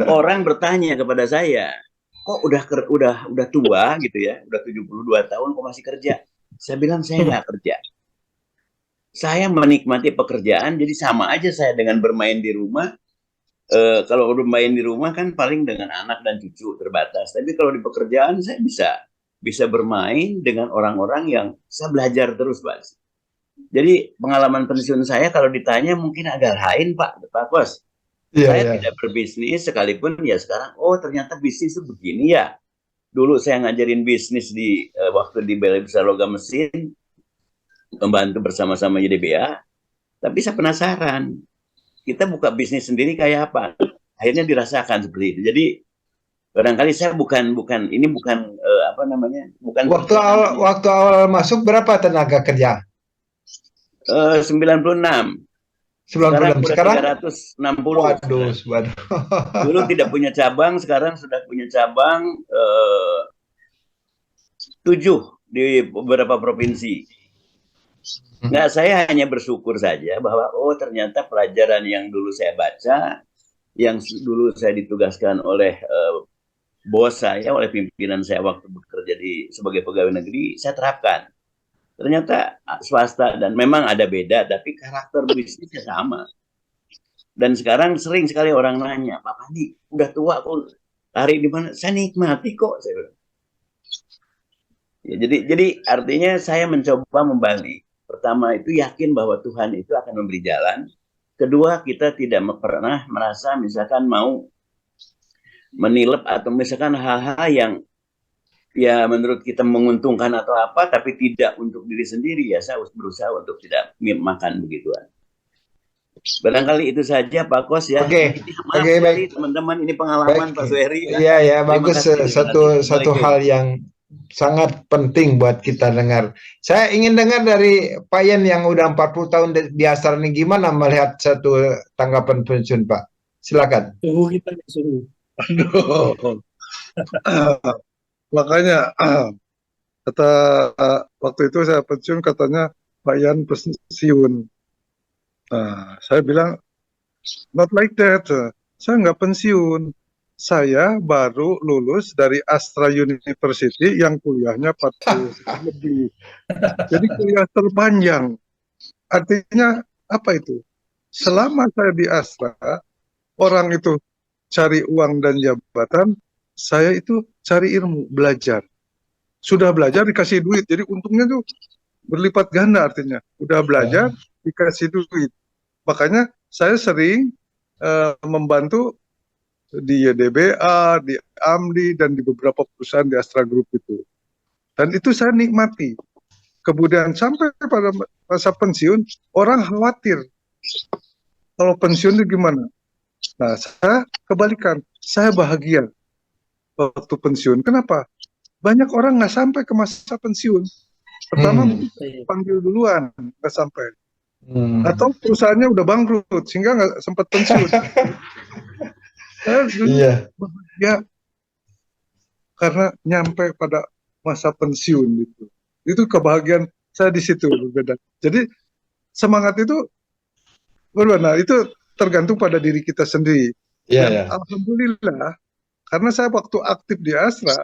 orang bertanya kepada saya, kok udah tua gitu ya, udah 72 tahun kok masih kerja? Saya bilang saya nggak kerja. Saya menikmati pekerjaan, jadi sama aja saya dengan bermain di rumah. Kalau bermain di rumah kan paling dengan anak dan cucu terbatas. Tapi kalau di pekerjaan saya bisa bermain dengan orang-orang yang saya belajar terus, Pak. Jadi pengalaman pensiun saya kalau ditanya mungkin agak lain, Pak Kos. Saya tidak berbisnis sekalipun ya sekarang, oh ternyata bisnis itu begini ya. Dulu saya ngajarin bisnis di waktu di Balai Besar Logam Mesin, membantu bersama-sama YDBA. Tapi saya penasaran, kita buka bisnis sendiri kayak apa? Akhirnya dirasakan seperti itu. Jadi barangkali saya bukan apa namanya? Bukan waktu awal masuk berapa tenaga kerja? 96. Sekarang 360. Waduh. Dulu tidak punya cabang, sekarang sudah punya cabang 7 di beberapa provinsi. Nah, saya hanya bersyukur saja bahwa ternyata pelajaran yang dulu saya baca, yang dulu saya ditugaskan oleh bos saya, oleh pimpinan saya waktu bekerja sebagai pegawai negeri, saya terapkan. Ternyata swasta dan memang ada beda, tapi karakter bisnisnya sama. Dan sekarang sering sekali orang nanya, Pak Pandi, udah tua kok, lari di mana? Saya nikmati kok, saya bilang. Ya, jadi artinya saya mencoba membalik. Pertama itu yakin bahwa Tuhan itu akan memberi jalan. Kedua, kita tidak pernah merasa misalkan mau menilep atau misalkan hal-hal yang ya menurut kita menguntungkan atau apa, tapi tidak untuk diri sendiri. Ya saya harus berusaha untuk tidak makan begituan. Barangkali itu saja Pak Kos ya. Oke, baik teman-teman, ini pengalaman Pak Suheri. Iya, bagus. Satu hal yang sangat penting buat kita dengar. Saya ingin dengar dari Pak Yan yang udah 40 tahun di Astra ini, gimana melihat satu tanggapan pensiun Pak? Silakan. Suhu kita suhu. Aduh. Makanya kata waktu itu saya pensiun, katanya Pak Yan pensiun. Nah, saya bilang not like that. Saya nggak pensiun. Saya baru lulus dari Astra University yang kuliahnya 40 lebih. Jadi kuliah terpanjang. Artinya apa itu? Selama saya di Astra, orang itu cari uang dan jabatan, saya itu cari ilmu, belajar. Sudah belajar dikasih duit, jadi untungnya tuh berlipat ganda artinya. Udah belajar dikasih duit. Makanya saya sering membantu di YDBA, di AMDI, dan di beberapa perusahaan di Astra Group itu. Dan itu saya nikmati. Kemudian sampai pada masa pensiun, orang khawatir. Kalau pensiun itu gimana? Nah, saya kebalikan. Saya bahagia waktu pensiun. Kenapa? Banyak orang nggak sampai ke masa pensiun. Pertama panggil duluan, nggak sampai. Atau perusahaannya udah bangkrut sehingga nggak sempat pensiun. Saya bahagia karena nyampe pada masa pensiun gitu. Itu kebahagiaan saya di situ berbeda. Jadi semangat itu berbeda. Itu tergantung pada diri kita sendiri. Alhamdulillah, karena saya waktu aktif di Astra,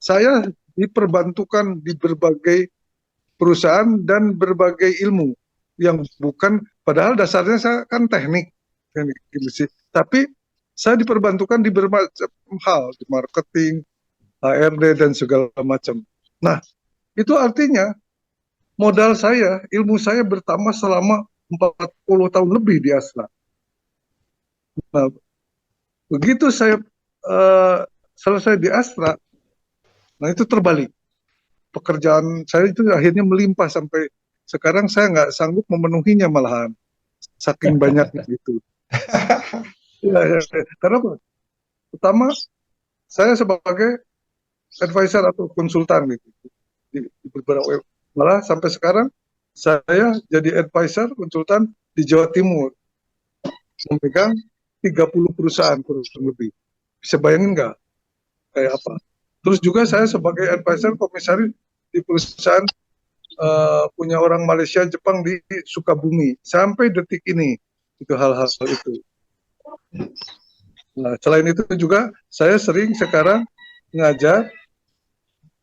saya diperbantukan di berbagai perusahaan dan berbagai ilmu yang bukan, padahal dasarnya saya kan teknik gitu sih. Tapi saya diperbantukan di berbagai hal, di marketing, HRD dan segala macam. Nah, itu artinya modal saya, ilmu saya bertambah selama 40 tahun lebih di Astra. Nah, begitu saya selesai di Astra, nah itu terbalik. Pekerjaan saya itu akhirnya melimpah sampai sekarang saya nggak sanggup memenuhinya malahan. Saking banyak gitu. Ya, ya, ya. Karena apa? Pertama, saya sebagai advisor atau konsultan gitu di beberapa malah sampai sekarang saya jadi advisor konsultan di Jawa Timur memegang 30 perusahaan kurang lebih. Bisa bayangin nggak kayak apa? Terus juga saya sebagai advisor komisaris di perusahaan punya orang Malaysia, Jepang di Sukabumi sampai detik ini itu hal-hal itu. Nah, selain itu juga saya sering sekarang ngajar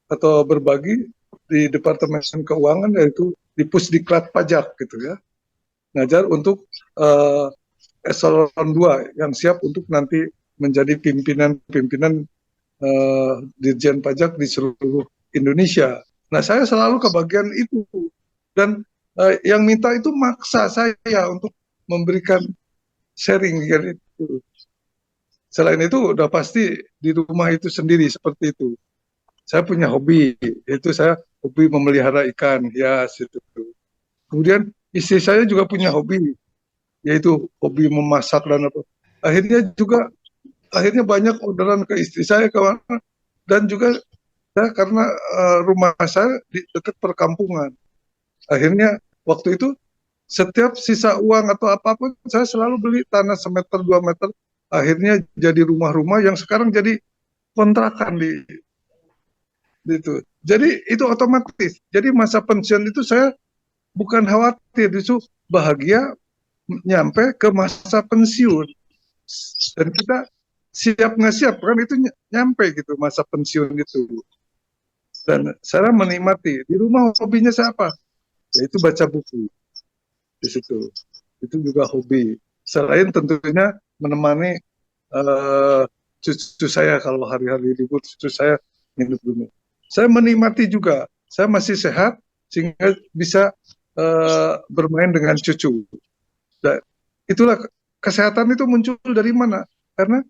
atau berbagi di Departemen Keuangan, yaitu di Pusdiklat Pajak gitu ya. Ngajar untuk eselon 2 yang siap untuk nanti menjadi pimpinan Dirjen Pajak di seluruh Indonesia. Nah, saya selalu kebagian itu, dan yang minta itu maksa saya untuk memberikan sharing gitu. Selain itu udah pasti di rumah itu sendiri seperti itu. Saya punya hobi, yaitu saya hobi memelihara ikan hias itu. Kemudian istri saya juga punya hobi, yaitu hobi memasak dan apa. Akhirnya banyak orderan ke istri saya kemana, dan juga saya karena rumah saya di dekat perkampungan. Akhirnya waktu itu setiap sisa uang atau apapun saya selalu beli tanah semeter 2 meter. Akhirnya jadi rumah-rumah yang sekarang jadi kontrakan di itu. Jadi itu otomatis. Jadi masa pensiun itu saya bukan khawatir, justru bahagia nyampe ke masa pensiun. Dan kita siap nggak siap kan itu nyampe gitu masa pensiun itu. Dan saya menikmati. Di rumah hobinya saya apa? Yaitu baca buku di situ. Itu juga hobi. Selain tentunya menemani cucu saya kalau hari-hari libur, cucu saya hidup dulu. Saya menikmati juga. Saya masih sehat sehingga bisa bermain dengan cucu. Dan itulah kesehatan itu muncul dari mana? Karena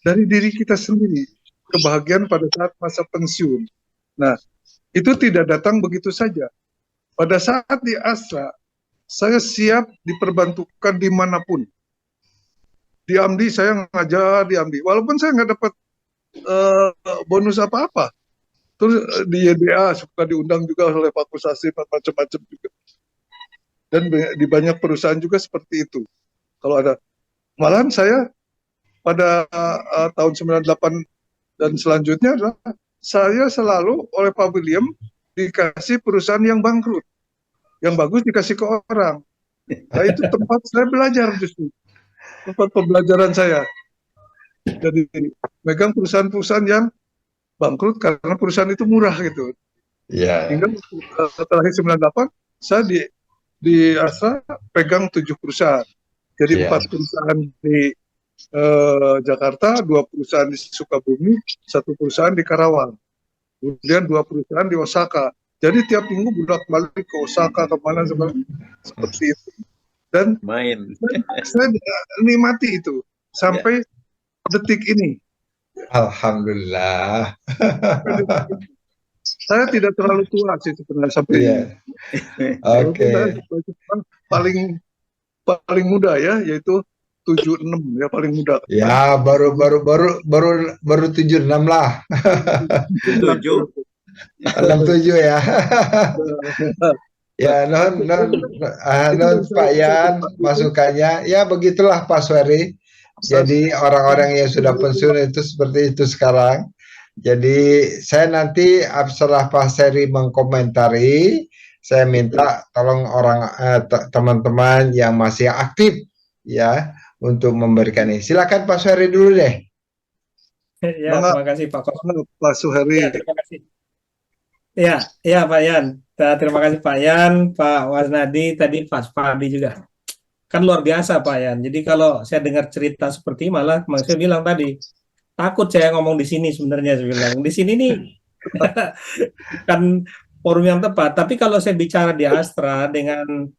dari diri kita sendiri. Kebahagiaan pada saat masa pensiun. Nah, itu tidak datang begitu saja. Pada saat di Astra, saya siap diperbantukan dimanapun. Di Amdi saya ngajar di Amdi, walaupun saya nggak dapat bonus apa-apa. Terus di YBA suka diundang juga oleh Pak Kusasi, macam-macam juga. Dan di banyak perusahaan juga seperti itu. Kalau ada, malahan saya pada tahun 98 dan selanjutnya adalah saya selalu oleh Pak William dikasih perusahaan yang bangkrut, yang bagus dikasih ke orang. Nah itu tempat saya belajar justru. Tempat pembelajaran saya. Jadi megang perusahaan-perusahaan yang bangkrut karena perusahaan itu murah gitu. Ya. Hingga setelah 98 saya di Astra pegang 7 perusahaan. Jadi 4 perusahaan di Jakarta, 2 perusahaan di Sukabumi, 1 perusahaan di Karawang. Kemudian 2 perusahaan di Osaka. Jadi tiap minggu bolak-balik ke Osaka kemana seperti itu. Dan saya nikmati itu sampai detik ini. Alhamdulillah. Saya tidak terlalu tua sih sebenarnya sampai ini. Oke. Paling muda ya, yaitu 76 ya, paling muda. Ya baru 76 lah. 67 ya. Ya, non Pak Yan masukannya. Ya begitulah Pak Suheri. Jadi orang-orang yang sudah pensiun itu seperti itu sekarang. Jadi saya nanti setelah Pak Seri mengkomentari, saya minta tolong teman-teman yang masih aktif ya untuk memberikan ini. Silakan Pak Suheri dulu deh. Ya, terima kasih Pak Suheri. Ya, terima kasih. Ya Pak Yan. Terima kasih Pak Yan, Pak Wasnadi, tadi Pak Fadi juga. Kan luar biasa Pak Yan. Jadi kalau saya dengar cerita seperti malah saya bilang tadi, takut saya ngomong di sini sebenarnya, saya bilang. Di sini nih kan forum yang tepat. Tapi kalau saya bicara di Astra dengan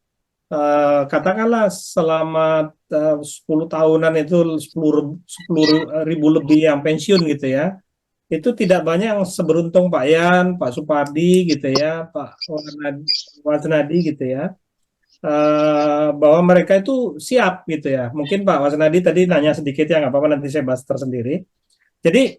katakanlah selama 10 tahunan itu 10 ribu lebih yang pensiun gitu ya. Itu tidak banyak yang seberuntung Pak Yan, Pak Supardi gitu ya, Pak Wasnadi gitu ya. bahwa mereka itu siap gitu ya. Mungkin Pak Wasnadi tadi nanya sedikit ya, nggak apa-apa nanti saya bahas tersendiri. Jadi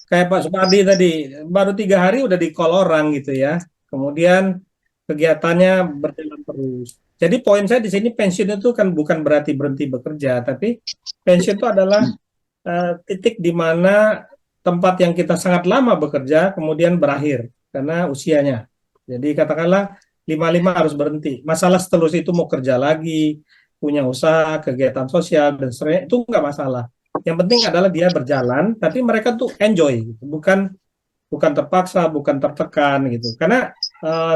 kayak Pak Supardi tadi, baru 3 hari udah di-call orang gitu ya. Kemudian kegiatannya berjalan terus. Jadi poin saya di sini pensiun itu kan bukan berarti berhenti bekerja, tapi pensiun itu adalah titik di mana tempat yang kita sangat lama bekerja kemudian berakhir karena usianya. Jadi katakanlah 55 harus berhenti. Masalah seterusnya itu mau kerja lagi, punya usaha, kegiatan sosial dan seterusnya itu nggak masalah. Yang penting adalah dia berjalan, tapi mereka tuh enjoy, gitu. bukan terpaksa, bukan tertekan gitu. Karena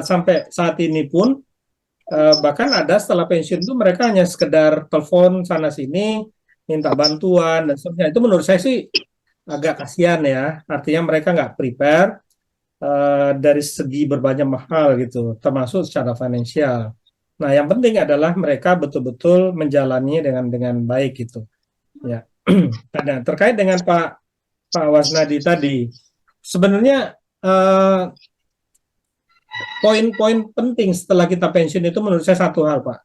sampai saat ini pun bahkan ada setelah pensiun itu mereka hanya sekedar telepon sana sini, minta bantuan dan seterusnya. Itu menurut saya sih agak kasihan ya. Artinya mereka nggak prepare dari segi berbagai hal gitu, termasuk secara finansial. Nah, yang penting adalah mereka betul-betul menjalaninya dengan baik gitu. Ya. Nah, terkait dengan Pak Wasnadi tadi, sebenarnya poin-poin penting setelah kita pensiun itu menurut saya satu hal, Pak.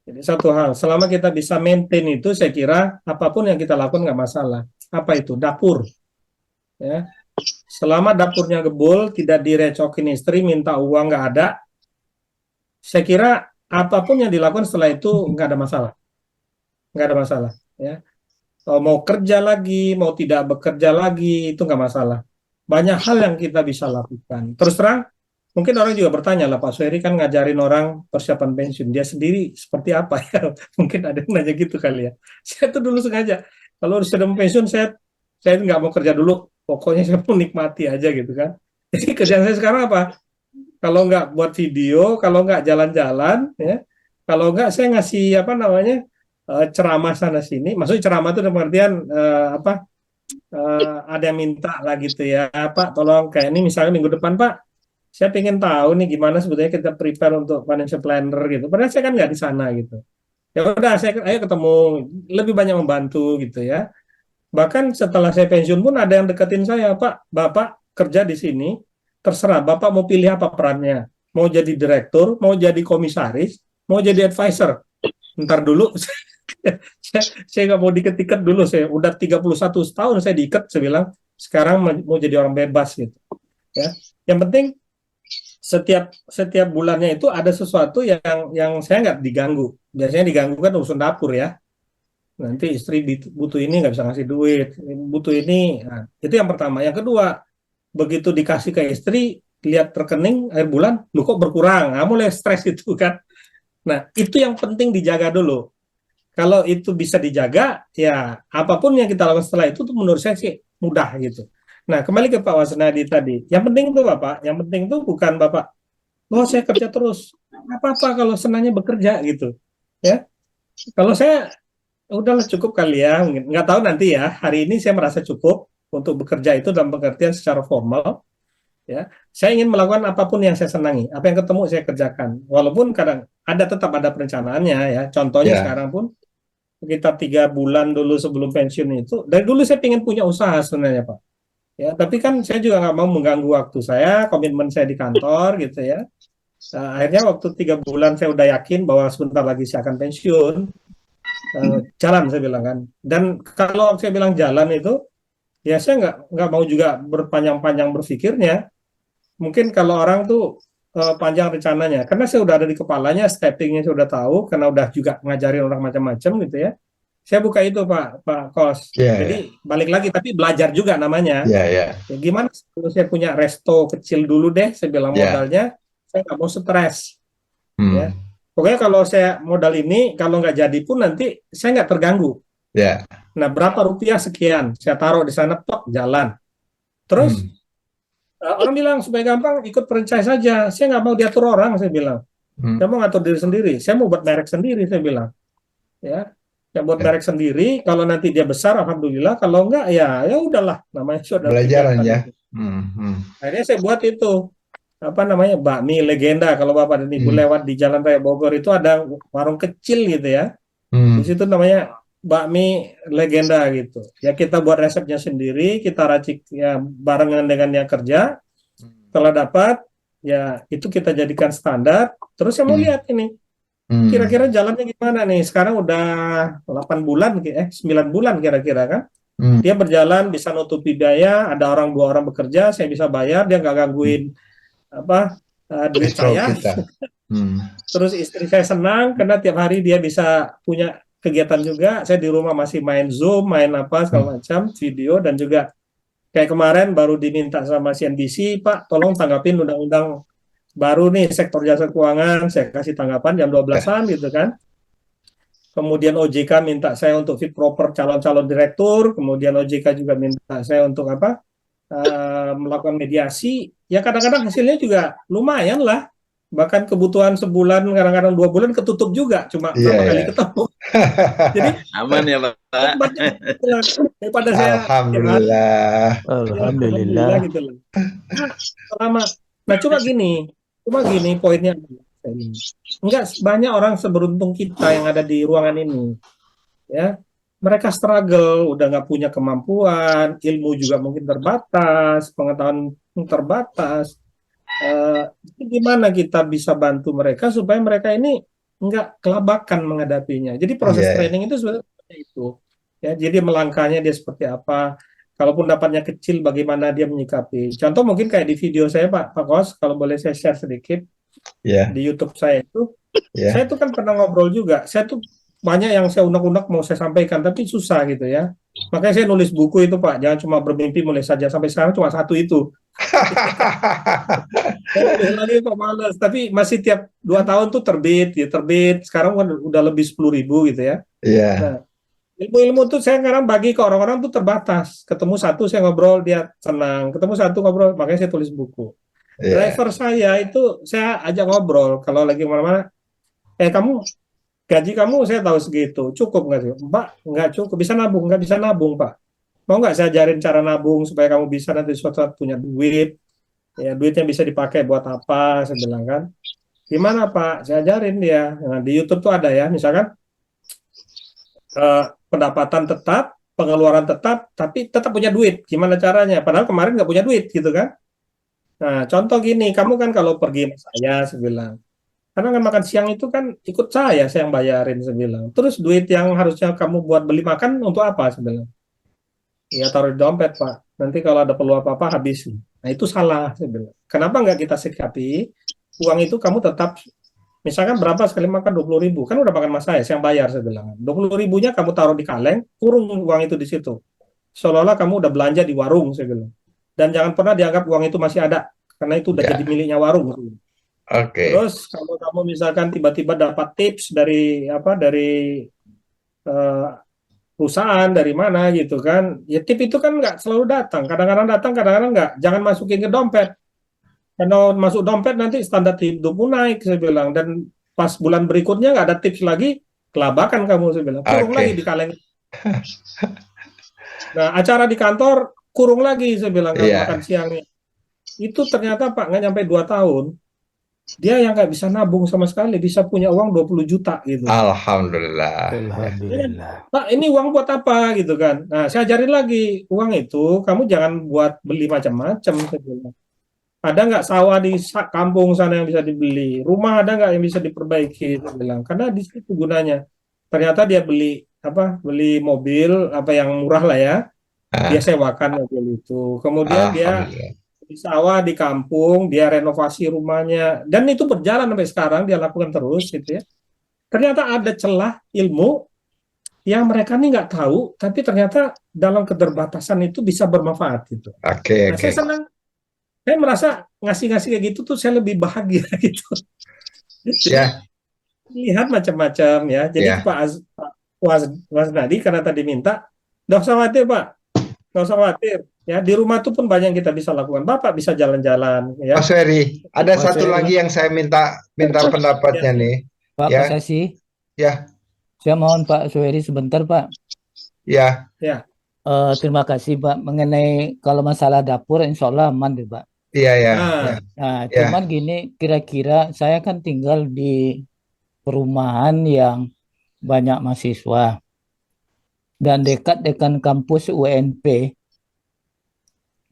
Jadi satu hal, selama kita bisa maintain itu, saya kira apapun yang kita lakukan nggak masalah. Apa itu? Dapur. Ya. Selama dapurnya gebul, tidak direcokin istri, minta uang nggak ada, saya kira apapun yang dilakukan setelah itu nggak ada masalah. Nggak ada masalah. Ya. Mau kerja lagi, mau tidak bekerja lagi, itu nggak masalah. Banyak hal yang kita bisa lakukan. Terus terang, mungkin orang juga bertanya lah, Pak Suheri kan ngajarin orang persiapan pensiun. Dia sendiri seperti apa ya? Mungkin ada yang nanya gitu kali ya. Saya tuh dulu sengaja, kalau sudah mau pensiun, saya nggak mau kerja dulu. Pokoknya saya mau nikmati aja gitu kan. Jadi kerjaan saya sekarang apa? Kalau nggak buat video, kalau nggak jalan-jalan, ya, kalau nggak saya ngasih apa namanya ceramah sana sini. Maksudnya ceramah itu dalam artian ada yang minta lah gitu ya, Pak, tolong kayak ini misalnya minggu depan Pak, saya pengen tahu nih gimana sebetulnya kita prepare untuk financial planner gitu. Padahal saya kan nggak di sana gitu. Ya udah, ayo ketemu, lebih banyak membantu gitu ya. Bahkan setelah saya pensiun pun ada yang deketin saya, Pak, Bapak kerja di sini, terserah Bapak mau pilih apa perannya. Mau jadi direktur, mau jadi komisaris, mau jadi advisor. Ntar dulu, saya nggak mau diket-iket dulu. Saya udah 31 tahun saya diikat, saya bilang, sekarang mau jadi orang bebas gitu. Ya. Yang penting setiap bulannya itu ada sesuatu yang saya nggak diganggu. Biasanya diganggu kan urusan dapur ya. Nanti istri butuh ini nggak bisa ngasih duit, butuh ini. Nah, itu yang pertama. Yang kedua, begitu dikasih ke istri, lihat rekening akhir bulan, lu kok berkurang, mulai stres itu kan. Nah, itu yang penting dijaga dulu. Kalau itu bisa dijaga, ya apapun yang kita lakukan setelah itu tuh menurut saya sih mudah gitu. Nah, kembali ke Pak Wasnadi tadi. Yang penting tuh Bapak, yang penting tuh bukan Bapak, oh saya kerja terus, apa-apa kalau senangnya bekerja gitu. Ya, kalau saya udahlah cukup kali ya, nggak tahu nanti ya. Hari ini saya merasa cukup untuk bekerja itu dalam pengertian secara formal. Ya, saya ingin melakukan apapun yang saya senangi. Apa yang ketemu saya kerjakan. Walaupun kadang tetap ada perencanaannya ya. Contohnya sekarang pun sekitar 3 bulan dulu sebelum pensiun itu. Dari dulu saya ingin punya usaha sebenarnya Pak. Ya, tapi kan saya juga nggak mau mengganggu waktu saya, komitmen saya di kantor gitu ya. Nah, akhirnya waktu 3 bulan saya udah yakin bahwa sebentar lagi saya akan pensiun. Jalan saya bilang kan. Dan kalau saya bilang jalan itu, ya saya nggak mau juga berpanjang-panjang berpikirnya. Mungkin kalau orang tuh panjang rencananya, karena saya udah ada di kepalanya, steppingnya saya udah tahu, karena udah juga ngajarin orang macam-macam gitu ya. Saya buka itu Pak Kos. Jadi balik lagi, tapi belajar juga namanya. Ya, gimana kalau saya punya resto kecil dulu deh, saya bilang modalnya, saya nggak mau stres. Ya. Pokoknya kalau saya modal ini, kalau nggak jadi pun nanti saya nggak terganggu. Nah, berapa rupiah sekian, saya taruh di sana, tok, jalan. Terus orang bilang supaya gampang ikut franchise saja. Saya nggak mau diatur orang, saya bilang. Saya mau ngatur diri sendiri. Saya mau buat merek sendiri, saya bilang. Ya, saya buat merek sendiri. Kalau nanti dia besar, alhamdulillah. Kalau enggak, ya udahlah. Namanya sudah belajaran ya. Akhirnya saya buat itu. Apa namanya, bakmi legenda. Kalau Bapak dan Ibu lewat di Jalan Raya Bogor itu ada warung kecil gitu ya. Di situ namanya bakmi legenda gitu. Ya kita buat resepnya sendiri, kita racik ya barengan dengan yang kerja. Setelah dapat, Ya, itu kita jadikan standar. Terus saya mau Hmm. lihat ini, Hmm. kira-kira jalannya gimana nih? Sekarang udah 8 bulan, 9 bulan kira-kira kan? Hmm. Dia berjalan, bisa nutupi biaya, ada orang 2 orang bekerja, saya bisa bayar, dia nggak gangguin duit Cash flow saya. kita. Hmm. Terus istri saya senang karena tiap hari dia bisa punya kegiatan juga. Saya di rumah masih main Zoom, main apa segala macam, video, dan juga kayak kemarin baru diminta sama CNBC, Pak, tolong tanggapin undang-undang baru nih sektor jasa keuangan, saya kasih tanggapan jam 12-an gitu kan. Kemudian OJK minta saya untuk fit proper calon-calon direktur, kemudian OJK juga minta saya untuk melakukan mediasi. Ya kadang-kadang hasilnya juga lumayan lah. Bahkan kebutuhan sebulan, kadang-kadang 2 bulan ketutup juga, cuma Iya, berapa kali iya. ketemu. Jadi Aman ya Pak. nikmatnya gitu lah. Daripada saya tiap hari Alhamdulillah. ya, alhamdulillah Alhamdulillah. gitu lah. Selama, nah cuma gini poinnya. Enggak banyak orang seberuntung kita yang ada di ruangan ini, ya. Mereka struggle, udah nggak punya kemampuan, ilmu juga mungkin terbatas, pengetahuan terbatas. Gimana kita bisa bantu mereka supaya mereka ini nggak kelabakan menghadapinya. Jadi proses Iya. training itu sebenarnya seperti itu. Ya, jadi melangkahnya dia seperti apa. Kalaupun dapatnya kecil, bagaimana dia menyikapi. Contoh mungkin kayak di video saya Pak Kos, kalau boleh saya share sedikit Iya. di YouTube saya itu. Iya. Saya tuh kan pernah ngobrol juga. Saya tuh banyak yang saya unek-unek mau saya sampaikan, tapi susah gitu ya. Makanya saya nulis buku itu Pak. Jangan cuma bermimpi mulai saja. Sampai sekarang cuma satu itu. Lagi Pak males. Tapi masih tiap 2 tahun tuh terbit, ya terbit. Sekarang kan udah lebih 10.000 gitu ya. Iya. Nah, ilmu-ilmu tuh saya sekarang bagi ke orang-orang tuh terbatas. Ketemu satu saya ngobrol, dia senang. Ketemu satu ngobrol, makanya saya tulis buku. Iya. Driver saya itu saya ajak ngobrol. Kalau lagi kemana-mana, kamu gaji kamu saya tahu segitu, cukup nggak sih? Pak, nggak cukup, bisa nabung, nggak bisa nabung Pak. Mau nggak saya ajarin cara nabung supaya kamu bisa nanti suatu saat punya duit, ya duitnya bisa dipakai buat apa? Saya bilang kan. Gimana Pak? Saya ajarin dia. Nah, di YouTube tuh ada ya, misalkan pendapatan tetap, pengeluaran tetap, tapi tetap punya duit. Gimana caranya? Padahal kemarin nggak punya duit gitu kan? Nah, contoh gini, kamu kan kalau pergi sama saya bilang, karena kan makan siang itu kan ikut saya yang bayarin, saya bilang. Terus duit yang harusnya kamu buat beli makan untuk apa, saya bilang? Ya taruh di dompet Pak. Nanti kalau ada perlu apa-apa habis. Nah itu salah, saya bilang. Kenapa nggak kita sikapi uang itu kamu tetap, misalkan berapa sekali makan 20.000, kan udah makan mas saya yang bayar, saya bilang. 20.000-nya kamu taruh di kaleng, kurung uang itu di situ. Seolah-olah kamu udah belanja di warung, saya bilang. Dan jangan pernah dianggap uang itu masih ada, karena itu udah Ya. jadi miliknya warung. Oke. Terus kalau kamu misalkan tiba-tiba dapat tips dari eh, perusahaan dari mana gitu kan, ya tip itu kan nggak selalu datang, kadang-kadang datang, kadang-kadang nggak. Jangan masukin ke dompet, karena masuk dompet nanti standar hidupmu naik, saya bilang, dan pas bulan berikutnya nggak ada tips lagi, kelabakan kamu, saya bilang. Kurung Oke. lagi di kaleng. Nah acara di kantor kurung lagi, saya bilang, kalau Iya. makan siangnya itu ternyata Pak nggak nyampe 2 tahun dia yang nggak bisa nabung sama sekali bisa punya uang 20 juta gitu. Alhamdulillah. Alhamdulillah. Pak, ini uang buat apa gitu kan? Nah, saya ajarin lagi, uang itu kamu jangan buat beli macam-macam. Saya bilang. Ada nggak sawah di kampung sana yang bisa dibeli? Rumah ada nggak yang bisa diperbaiki? Saya bilang. Karena di situ gunanya. Ternyata dia beli mobil yang murah lah ya. Dia Ah, sewakan mobil itu. Kemudian dia Alhamdulillah. di sawah di kampung, dia renovasi rumahnya, dan itu berjalan sampai sekarang, dia lakukan terus gitu ya. Ternyata ada celah ilmu yang mereka nih nggak tahu, tapi ternyata dalam keterbatasan itu bisa bermanfaat gitu. Oke, Nah, oke. saya senang, saya merasa ngasih-ngasih kayak gitu tuh saya lebih bahagia gitu. Ya, Lihat macam-macam ya. Jadi ya. Pak Wasnadi karena tadi minta, nggak usah khawatir Pak, nggak usah khawatir. Ya di rumah tuh pun banyak yang kita bisa lakukan. Bapak bisa jalan-jalan ya. Mas Ferry, ada Mas satu Ferry. lagi yang saya minta pendapatnya nih. Pak Ya. Kosasi, Ya, saya mohon Pak Suheri sebentar Pak. ya. Terima kasih Pak. Mengenai kalau masalah dapur, insya Allah aman deh Pak. Iya, ya. Nah, Nah, Ya. cuman gini, kira-kira saya kan tinggal di perumahan yang banyak mahasiswa dan dekat dengan kampus UNP.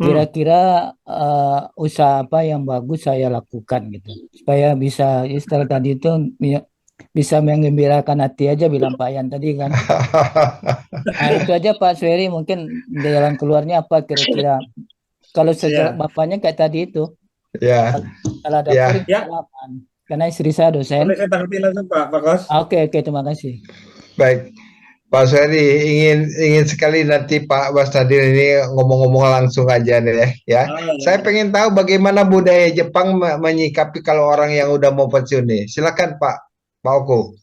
kira-kira usaha apa yang bagus saya lakukan gitu supaya bisa istilah tadi itu bisa menggembirakan hati aja bilang Pak Yan tadi kan. Nah, itu aja Pak Suheri mungkin jalan keluarnya apa kira-kira kalau secara Ya, bapaknya kayak tadi itu Ya, kalau ada ya. ya. pengalaman karena istri saya dosen. Boleh saya tanggapi langsung Pak Kos? Oke, terima kasih. Baik, Pak Suhadi, ingin sekali nanti Pak Wasnadil ini ngomong-ngomong langsung aja nih ya. Saya pengen tahu bagaimana budaya Jepang menyikapi kalau orang yang udah mau pensiun nih. Silakan Pak Oko.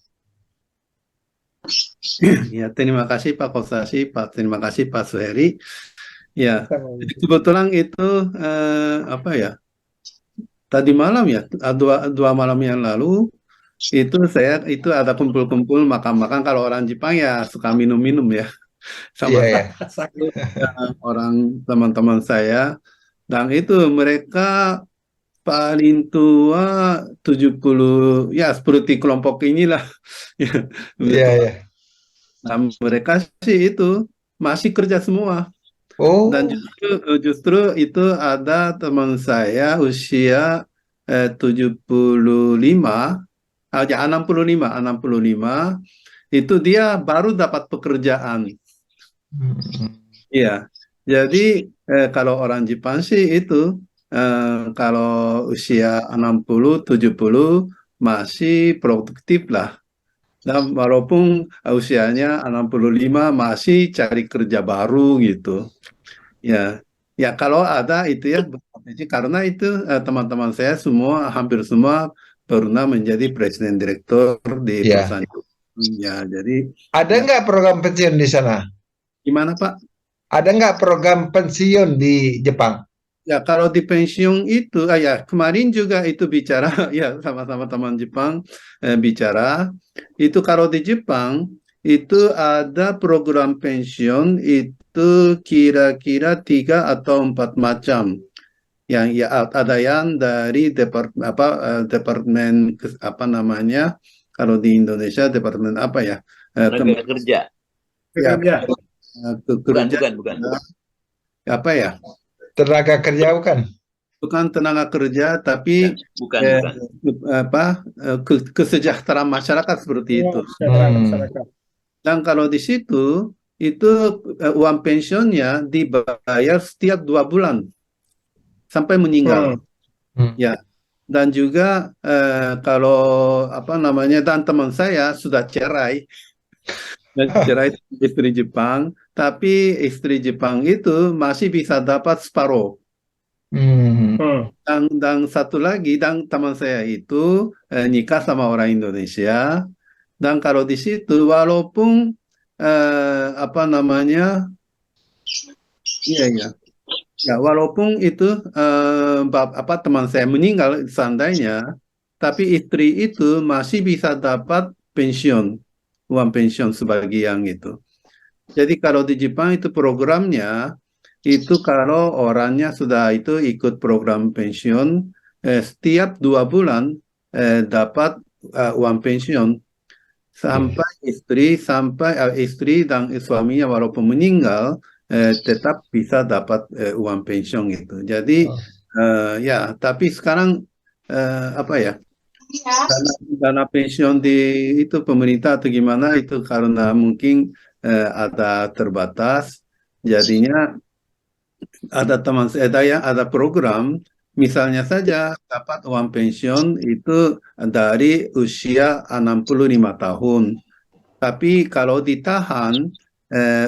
Ya, terima kasih Pak Kostasi, terima kasih Pak Suheri. Ya, jadi kebetulan itu apa ya? Tadi malam ya, dua malam yang lalu itu saya itu ada kumpul-kumpul makan-makan. Kalau orang Jepang ya suka minum-minum ya, sama Iya, orang teman-teman saya. Dan itu mereka paling tua 70 ya seperti kelompok inilah. Ya, iya. nah, mereka sih itu masih kerja semua. Oh, Dan justru itu ada teman saya usia 75, ya 65 itu dia baru dapat pekerjaan. Iya. Jadi kalau orang Jepang sih itu kalau usia 60, 70 masih produktif lah. Dan walaupun usianya 65 masih cari kerja baru gitu. Ya, ya kalau ada itu ya berpotensi karena itu teman-teman saya semua hampir semua pernah menjadi presiden direktur di iya. perusahaan. Ya, jadi Ada ya, nggak program pensiun di sana? gimana Pak? Ada nggak program pensiun di Jepang? Ya kalau di pensiun itu, ya kemarin juga itu bicara ya sama-sama teman Jepang bicara itu kalau di Jepang itu ada program pensiun itu kira-kira 3 atau 4 macam. Yang ya ada yang dari departemen apa namanya kalau di Indonesia departemen apa ya Tenaga kerja. ya Bukan. apa ya Tenaga kerja bukan? bukan tenaga kerja tapi Bukan. kesejahteraan masyarakat seperti itu. Dan kalau di situ itu uang pensiunnya dibayar setiap 2 bulan sampai meninggal. Ya. Dan juga kalau apa namanya dan teman saya sudah cerai. Cerai istri Jepang, tapi istri Jepang itu masih bisa dapat separuh. Dan satu lagi, dan teman saya itu nikah sama orang Indonesia. Dan kalau di situ, walaupun apa namanya, ya walaupun itu apa teman saya meninggal seandainya, tapi istri itu masih bisa dapat pensiun. Uang pensiun sebagian itu. Jadi kalau di Jepang itu programnya itu kalau orangnya sudah itu ikut program pensiun setiap 2 bulan dapat uang pensiun sampai istri dan suaminya walaupun meninggal tetap bisa dapat uang pensiun itu. Jadi ya tapi sekarang apa ya? Dana pensiun di itu pemerintah atau gimana itu karena mungkin ada terbatas, jadinya ada teman saya ada program, misalnya saja dapat uang pensiun itu dari usia 65 tahun, tapi kalau ditahan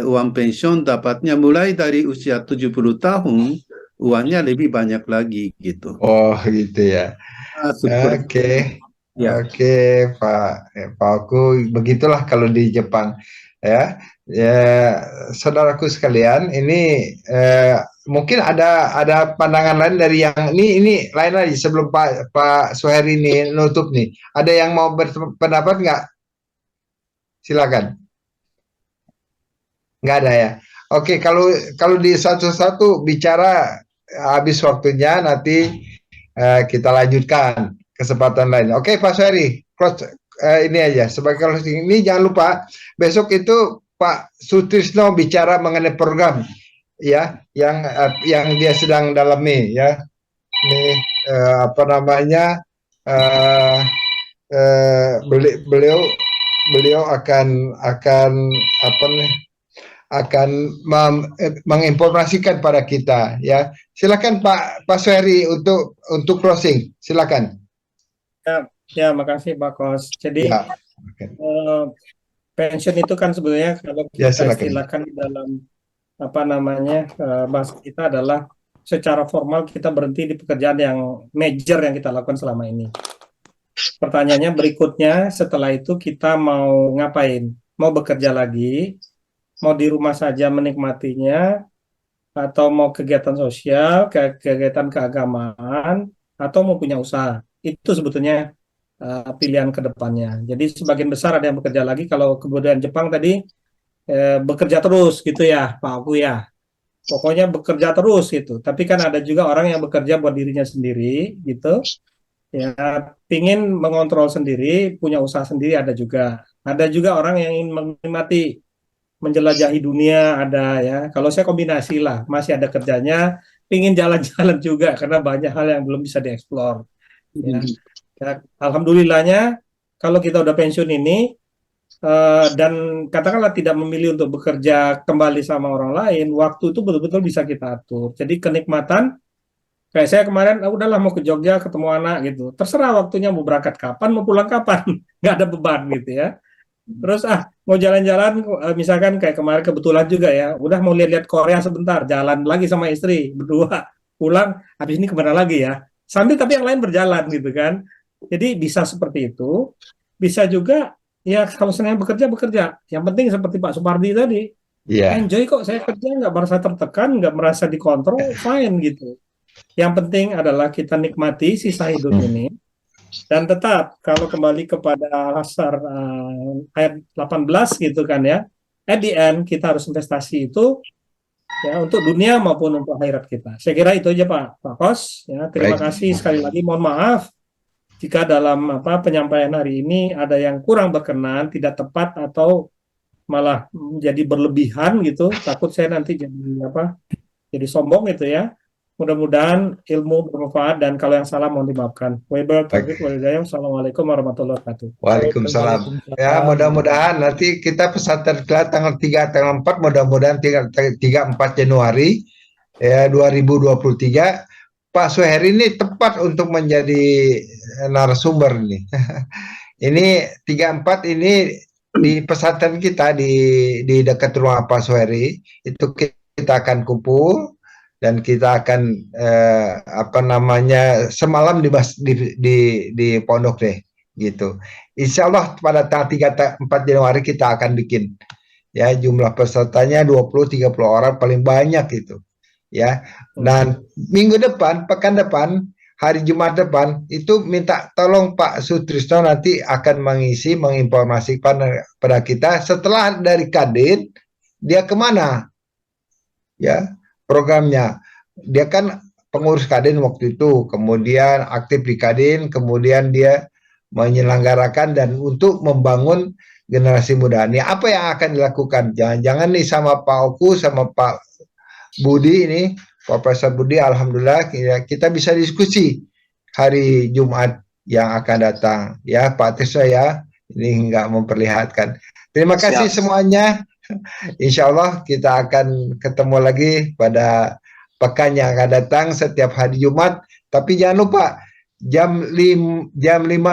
uang pensiun dapatnya mulai dari usia 70 tahun, uangnya lebih banyak lagi gitu. Oh gitu ya. Oke. Ya. Oke, Pak Oku, begitulah kalau di Jepang ya. Saudaraku sekalian, ini mungkin ada pandangan lain dari yang ini lain lagi sebelum Pak Suheri ini nutup nih. Ada yang mau berpendapat nggak? Silakan. Nggak ada ya. Oke, kalau di satu-satu bicara habis waktunya nanti kita lanjutkan kesempatan lain. Oke, Pak Suheri, ini aja sebagai closing. Ini jangan lupa besok itu Pak Sutrisno bicara mengenai program ya yang dia sedang dalami ya. Ini apa namanya beliau akan apa nih akan menginformasikan pada kita ya. Silakan Pak Suheri untuk closing. Silakan. Ya, makasih Pak Kos. Jadi Ya. Okay. pensiun itu kan sebenarnya kalau Ya, kita silakan. istilahkan di dalam apa namanya bahasa kita adalah secara formal kita berhenti di pekerjaan yang major yang kita lakukan selama ini. Pertanyaannya berikutnya, setelah itu kita mau ngapain? Mau bekerja lagi, mau di rumah saja menikmatinya, atau mau kegiatan sosial, kegiatan keagamaan, atau mau punya usaha. Itu sebetulnya pilihan ke depannya. Jadi sebagian besar ada yang bekerja lagi. Kalau kebudayaan Jepang tadi bekerja terus gitu ya, Pak Aku ya. Pokoknya bekerja terus gitu. Tapi kan ada juga orang yang bekerja buat dirinya sendiri gitu. Ya, pingin mengontrol sendiri, punya usaha sendiri ada juga. Ada juga orang yang ingin menikmati, menjelajahi dunia ada ya. Kalau saya kombinasi lah, masih ada kerjanya, pingin jalan-jalan juga karena banyak hal yang belum bisa dieksplor. Ya. Ya, alhamdulillahnya kalau kita udah pensiun ini dan katakanlah tidak memilih untuk bekerja kembali sama orang lain, waktu itu betul-betul bisa kita atur. Jadi kenikmatan. Kayak saya kemarin, udahlah mau ke Jogja ketemu anak gitu. Terserah waktunya mau berangkat kapan, mau pulang kapan. Nggak ada beban gitu ya. Terus mau jalan-jalan, misalkan kayak kemarin kebetulan juga ya, udah mau lihat-lihat Korea sebentar, jalan lagi sama istri, berdua. Pulang, habis ini kemana lagi ya. Sambil tapi yang lain berjalan gitu kan. Jadi bisa seperti itu. Bisa juga, ya kalau senang bekerja. Yang penting seperti Pak Supardi tadi, enjoy kok saya kerja, nggak merasa tertekan, nggak merasa dikontrol, fine gitu. Yang penting adalah kita nikmati sisa hidup ini. Dan tetap, kalau kembali kepada dasar ayat 18 gitu kan ya, at the end kita harus investasi itu ya untuk dunia maupun untuk akhirat kita. Saya kira itu aja Pak Kos. Ya, terima kasih sekali lagi. Mohon maaf jika dalam penyampaian hari ini ada yang kurang berkenan, tidak tepat atau malah menjadi berlebihan gitu. Takut saya nanti jadi sombong gitu ya. Mudah-mudahan ilmu bermanfaat dan kalau yang salah mohon dimaafkan. Assalamualaikum warahmatullahi wabarakatuh. Waalaikumsalam. Ya, mudah-mudahan nanti kita pesantren kilat tanggal 3, tanggal 4, mudah-mudahan 3-4 Januari ya 2023. Pak Suheri ini tepat untuk menjadi narasumber ini. Ini 3-4 ini di pesantren kita di dekat rumah Pak Suheri itu kita akan kumpul. Dan kita akan semalam di pondok deh gitu. Insya Allah pada tanggal 3-4 Januari kita akan bikin ya jumlah pesertanya 20-30 orang paling banyak itu ya. Dan minggu depan, pekan depan, hari Jumat depan itu minta tolong Pak Sutrisno nanti akan menginformasikan pada kita setelah dari Kadin dia kemana ya. Programnya dia kan pengurus Kadin waktu itu, kemudian aktif di Kadin, kemudian dia menyelenggarakan dan untuk membangun generasi muda. Ini apa yang akan dilakukan? Jangan-jangan nih sama Pak Oku sama Pak Budi ini, Profesor Budi, alhamdulillah kita bisa diskusi hari Jumat yang akan datang. Ya Pak Tisno ya, ini nggak memperlihatkan. Terima kasih semuanya. Insya Allah kita akan ketemu lagi pada pekan yang akan datang setiap hari Jumat. Tapi jangan lupa jam 5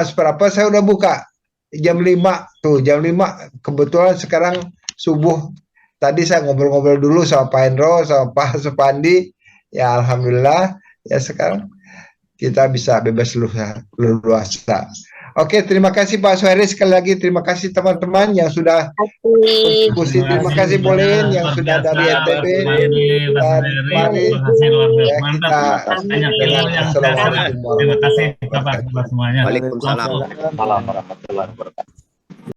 seberapa saya udah buka. Jam 5 tuh, jam 5 kebetulan sekarang subuh. Tadi saya ngobrol-ngobrol dulu sama Pak Hendro, sama Pak Supandi. Ya alhamdulillah ya sekarang kita bisa bebas luasa. Oke, terima kasih Pak Suheri sekali lagi. Terima kasih teman-teman yang sudah diskusi. Terima kasih Bolin yang sudah dari NTB dan mari ya kita dengan assalamualaikum Terima kasih Bapak semuanya. Waalaikumsalam warahmatullahi wabarakatuh.